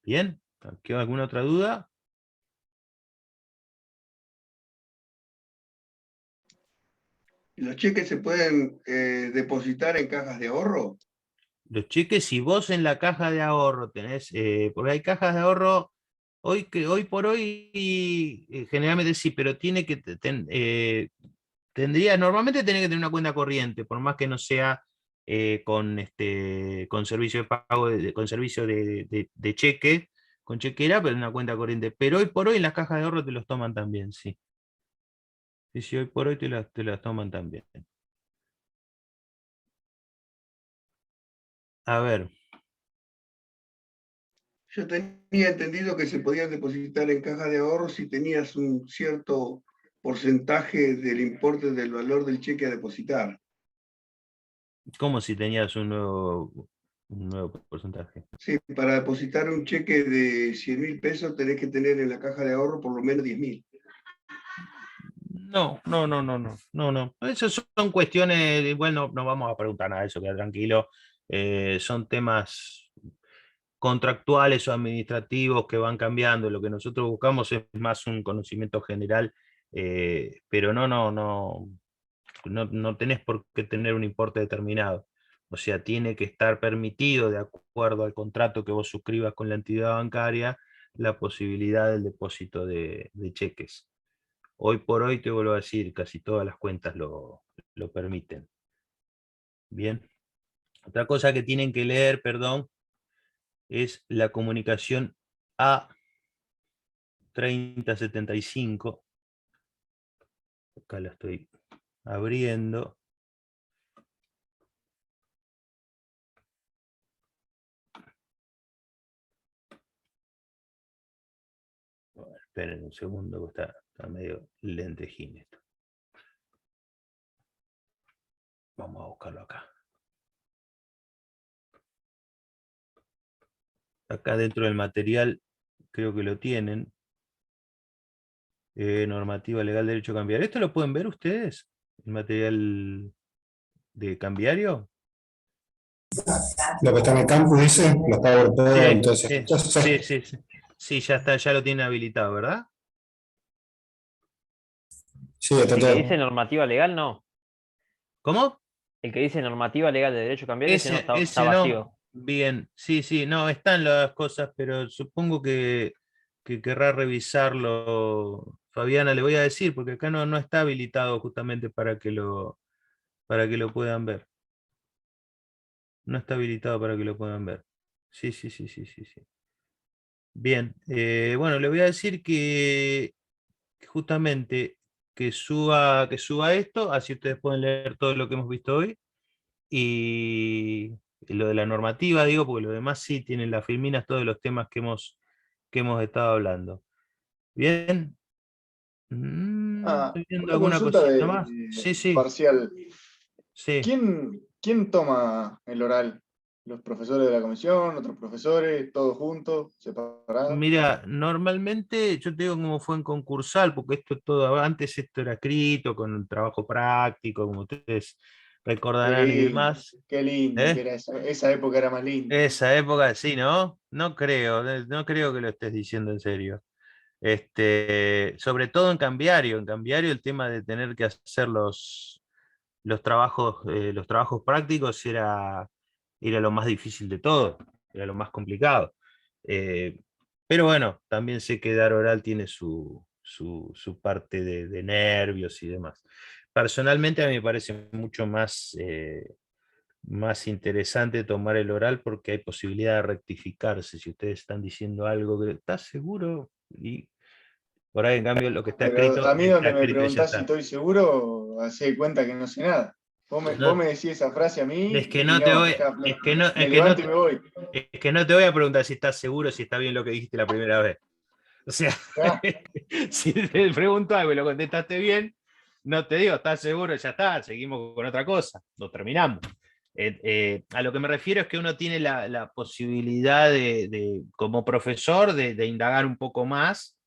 Bien, ¿queda alguna otra duda? ¿Los cheques se pueden depositar en cajas de ahorro? Los cheques, si vos en la caja de ahorro tenés, porque hay cajas de ahorro, hoy por hoy generalmente sí, pero tiene que normalmente tenés que tener una cuenta corriente, por más que no sea con servicio de pago, con servicio de cheque, con chequera, pero una cuenta corriente. Pero hoy por hoy en las cajas de ahorro te los toman también, sí. Sí, hoy por hoy te las toman también. A ver. Yo tenía entendido que se podían depositar en caja de ahorro si tenías un cierto porcentaje del importe del valor del cheque a depositar. ¿Cómo si tenías un nuevo porcentaje? Sí, para depositar un cheque de 100.000 pesos tenés que tener en la caja de ahorro por lo menos 10.000. No. Esas son cuestiones, igual no vamos a preguntar nada de eso, queda tranquilo. Son temas contractuales o administrativos que van cambiando. Lo que nosotros buscamos es más un conocimiento general, pero no tenés por qué tener un importe determinado. O sea, tiene que estar permitido, de acuerdo al contrato que vos suscribas con la entidad bancaria, la posibilidad del depósito de cheques. Hoy por hoy, te vuelvo a decir, casi todas las cuentas lo permiten. Bien. Otra cosa que tienen que leer, perdón, es la comunicación A3075. Acá la estoy abriendo. Bueno, esperen un segundo, que está medio lentejín esto. Vamos a buscarlo acá. Acá dentro del material creo que lo tienen. Normativa legal de derecho cambiario. ¿Esto lo pueden ver ustedes? ¿El material de cambiario? Lo que está en el campus dice, los PowerPoint, todo eso. Sí, ya está, ya lo tiene habilitado, ¿verdad? Sí, está El que todo. dice normativa legal, no. ¿Cómo? El que dice normativa legal de derecho cambiario, ese no está Ese vacío. no. Bien, sí, no, están las cosas, pero supongo que querrá revisarlo. Fabiana, le voy a decir, porque acá no está habilitado justamente para que lo puedan ver. No está habilitado para que lo puedan ver. Sí. Bien, bueno, le voy a decir que justamente que suba esto, así ustedes pueden leer todo lo que hemos visto hoy. Y lo de la normativa, digo, porque lo demás sí tienen las filminas, todos los temas que hemos estado hablando. Bien. Estoy viendo Una alguna consulta cosita más. Sí. parcial. Sí. ¿Quién toma el oral? ¿Los profesores de la comisión, otros profesores, todos juntos, separados? Mira, normalmente yo te digo cómo fue en concursal, porque antes esto era escrito, con un trabajo práctico, como ustedes recordarán y demás. Qué lindo que ¿Eh? era esa época era más linda. Esa época, sí, ¿no? No creo que lo estés diciendo en serio. Sobre todo en cambiario el tema de tener que hacer los trabajos prácticos era lo más difícil de todo, era lo más complicado. Eh, pero bueno, también sé que dar oral tiene su parte de nervios y demás. Personalmente a mí me parece mucho más interesante tomar el oral porque hay posibilidad de rectificarse. Si ustedes están diciendo algo que estás seguro, y por ahí en cambio lo que Pero a mí está donde me escrito y ya preguntás si está. estoy seguro, hacé cuenta que no sé nada. Vos No, me decís esa frase a mí es que y no te no, voy, ya es que no, me es que no, levanto y me voy. es que no te voy a preguntar si estás seguro, si está bien lo que dijiste la primera vez. O sea, Ah, si te pregunto algo y lo contestaste bien, no te digo, ¿estás seguro? Ya está, seguimos con otra cosa, lo terminamos. A lo que me refiero es que uno tiene la posibilidad como profesor, de indagar un poco más,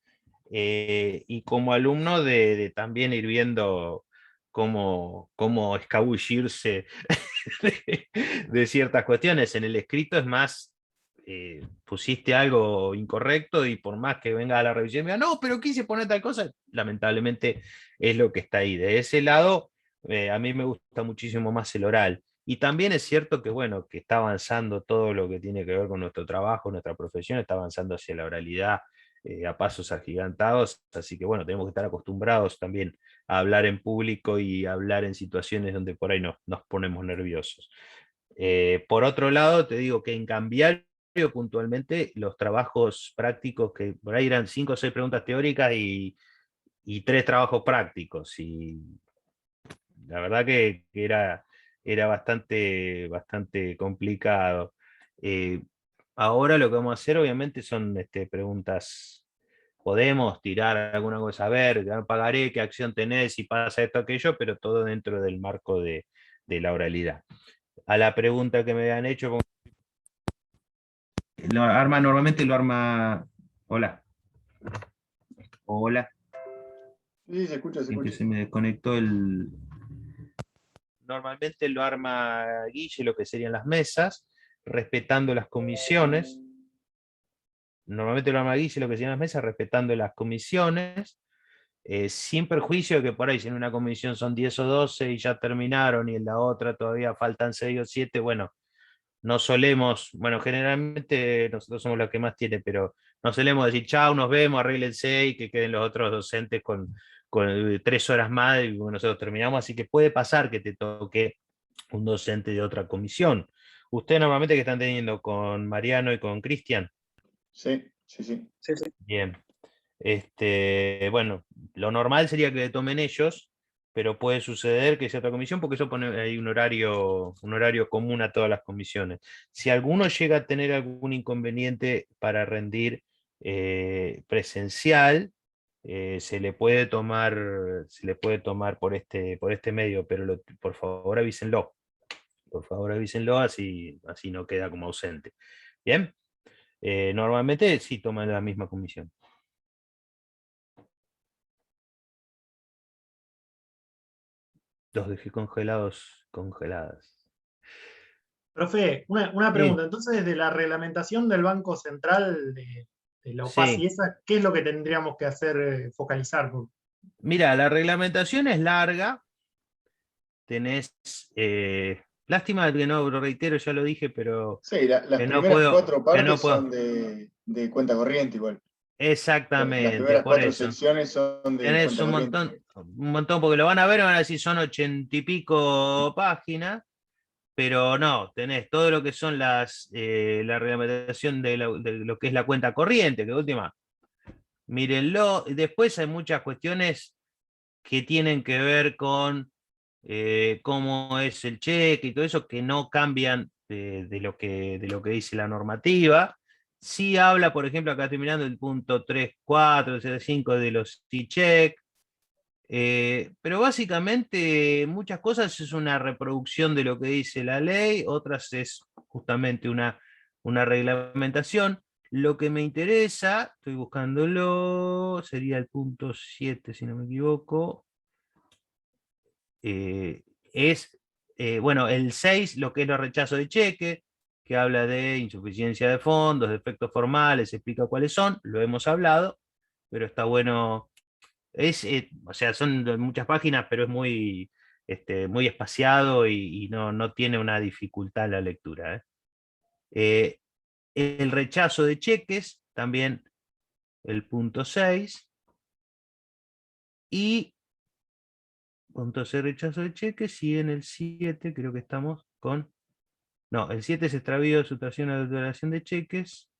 y como alumno de también ir viendo cómo escabullirse de ciertas cuestiones. En el escrito es más, pusiste algo incorrecto y por más que venga a la revisión y me diga, no, pero quise poner tal cosa, lamentablemente es lo que está ahí. De ese lado, a mí me gusta muchísimo más el oral. Y también es cierto que, bueno, que está avanzando todo lo que tiene que ver con nuestro trabajo, nuestra profesión, está avanzando hacia la oralidad, a pasos agigantados, así que bueno, tenemos que estar acostumbrados también a hablar en público y hablar en situaciones donde por ahí nos ponemos nerviosos. Por otro lado, te digo que en Cambiario puntualmente los trabajos prácticos, que por ahí eran 5 o 6 preguntas teóricas y 3 trabajos prácticos, y la verdad que era bastante complicado. Eh, Ahora lo que vamos a hacer obviamente son preguntas. Podemos tirar alguna cosa, a ver, pagaré, qué acción tenés, si pasa esto, aquello, pero todo dentro del marco de la oralidad. A la pregunta que me habían hecho, normalmente lo arma. Hola. Hola. sí, se escucha, se En que escucha. se me desconectó el. Normalmente lo arma Guille, lo que serían las mesas, respetando las comisiones. Normalmente lo arma Guille, lo que serían las mesas, respetando las comisiones. Sin perjuicio de que por ahí si en una comisión son 10 o 12 y ya terminaron y en la otra todavía faltan 6 o 7, bueno, no solemos, bueno, generalmente nosotros somos los que más tienen, pero no solemos decir chao, nos vemos, arréglense y que queden los otros docentes con 3 horas más y nosotros terminamos, así que puede pasar que te toque un docente de otra comisión. ¿Ustedes normalmente qué están teniendo con Mariano y con Cristian? Sí. Sí, sí. Bien. Bueno, lo normal sería que le tomen ellos, pero puede suceder que sea otra comisión porque eso pone ahí un horario común a todas las comisiones. Si alguno llega a tener algún inconveniente para rendir presencial, se le puede tomar por este medio, pero por favor avísenlo. Por favor avísenlo, así no queda como ausente. Bien. Normalmente sí toman la misma comisión. Los dejé congeladas. Profe, una pregunta. Entonces, de la reglamentación del Banco Central de la UPAS Sí. y esa, ¿qué es lo que tendríamos que hacer, focalizar? Mira, la reglamentación es larga. Tenés, lástima que no, lo reitero, ya lo dije, pero Sí, las que no primeras puedo, 4 que no partes puedo. son de cuenta corriente igual. Las Exactamente, primeras por 4 eso. secciones son de Tenés cuenta corriente. un montón, porque lo van a ver y van a decir son 80 y pico páginas, pero no, tenés todo lo que son la reglamentación de lo que es la cuenta corriente, que de última, mírenlo. Después hay muchas cuestiones que tienen que ver con cómo es el cheque y todo eso, que no cambian de lo que dice la normativa. Sí habla, por ejemplo, acá estoy mirando el punto 3.4, 5 de los C-check, pero básicamente muchas cosas es una reproducción de lo que dice la ley, otras es justamente una reglamentación. Lo que me interesa, estoy buscándolo, sería el punto 7, si no me equivoco, es, bueno, el 6, lo que es los rechazos de cheque, que habla de insuficiencia de fondos, de efectos formales, explica cuáles son, lo hemos hablado, pero está bueno, o sea, son muchas páginas, pero es muy, muy espaciado y no tiene una dificultad la lectura. El rechazo de cheques, también el punto 6, y punto 6, rechazo de cheques, y en el 7 creo que estamos con... No, el 7 es extravío, sustracción o declaración de cheques.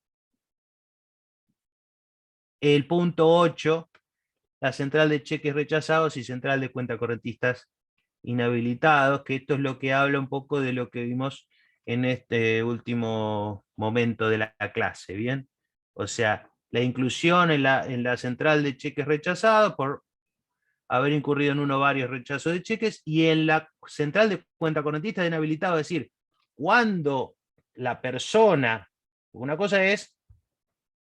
El punto 8, la central de cheques rechazados y central de cuenta correntistas inhabilitados, que esto es lo que habla un poco de lo que vimos en este último momento de la clase, ¿bien? O sea, la inclusión en la central de cheques rechazados por haber incurrido en uno o varios rechazos de cheques, y en la central de cuenta correntista de inhabilitado, es decir, cuando la persona, una cosa es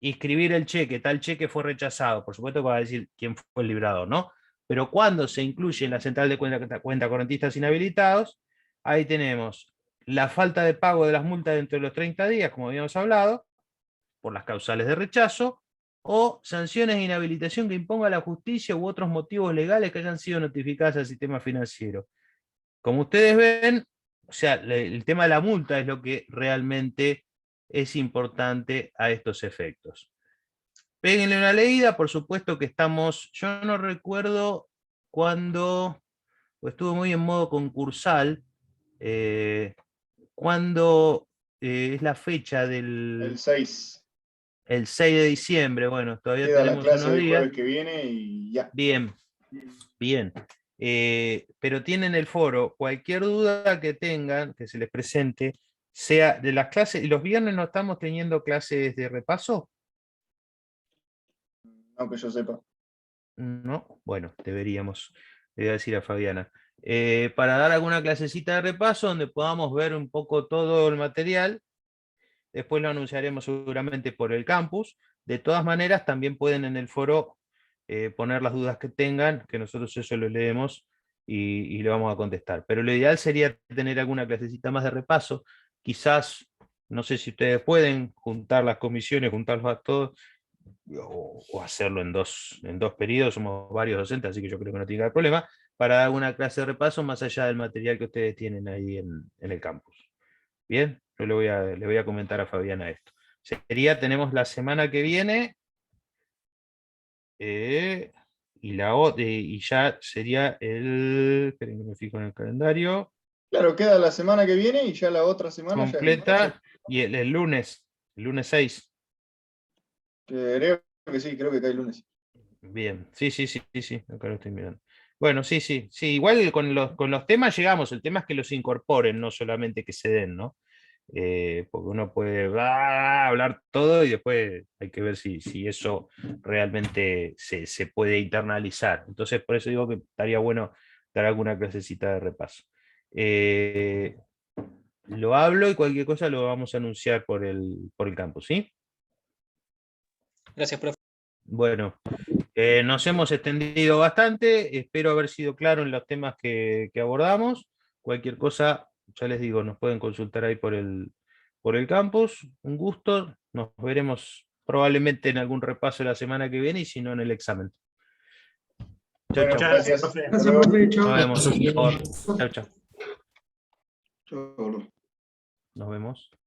inscribir el cheque, tal cheque fue rechazado, por supuesto que va a decir quién fue el librador, ¿no? Pero cuando se incluye en la central de cuenta correntistas inhabilitados, ahí tenemos la falta de pago de las multas dentro de los 30 días, como habíamos hablado, por las causales de rechazo, o sanciones de inhabilitación que imponga la justicia u otros motivos legales que hayan sido notificadas al sistema financiero. Como ustedes ven, o sea, el tema de la multa es lo que realmente es importante a estos efectos. Péguenle una leída, por supuesto que estamos, yo no recuerdo cuándo, pues estuvo muy en modo concursal, cuándo es la fecha El 6. el 6 de diciembre, bueno, todavía Queda la tenemos clase unos del días. jueves que viene y ya. Bien, bien. Pero tienen el foro, cualquier duda que tengan, que se les presente, sea de las clases, los viernes no estamos teniendo clases de repaso, Aunque yo sepa. ¿no? Bueno, deberíamos, le voy a decir a Fabiana. Para dar alguna clasecita de repaso donde podamos ver un poco todo el material. Después lo anunciaremos seguramente por el campus. De todas maneras, también pueden en el foro poner las dudas que tengan, que nosotros eso lo leemos y le vamos a contestar. Pero lo ideal sería tener alguna clasecita más de repaso. Quizás, no sé si ustedes pueden juntar las comisiones, juntarlos a todos, o hacerlo en dos periodos. Somos varios docentes, así que yo creo que no tiene que haber problema, para dar una clase de repaso más allá del material que ustedes tienen ahí en el campus. Bien, yo le voy a comentar a Fabiana esto. Tenemos la semana que viene, y ya sería esperen que me fijo en el calendario, Claro, queda la semana que viene y ya la otra semana ya es el 12. completa, y el lunes 6. Creo que sí, creo que cae el lunes. Bien, sí, acá lo estoy mirando. Bueno, sí, igual con los temas llegamos, el tema es que los incorporen, no solamente que se den, ¿no? Porque uno puede hablar todo y después hay que ver si eso realmente se puede internalizar. Entonces, por eso digo que estaría bueno dar alguna clasecita de repaso. Lo hablo y cualquier cosa lo vamos a anunciar por el campus, ¿sí? Gracias, profe. Bueno, nos hemos extendido bastante, espero haber sido claro en los temas que abordamos. Cualquier cosa ya les digo, nos pueden consultar ahí por el campus. Un gusto. Nos veremos probablemente en algún repaso la semana que viene y si no en el examen. Chau, Bueno, chau. Muchas gracias, gracias. profe. Gracias, profe. Chao. Nos vemos. Gracias. Por favor. Chau, chau. Chao. Nos vemos.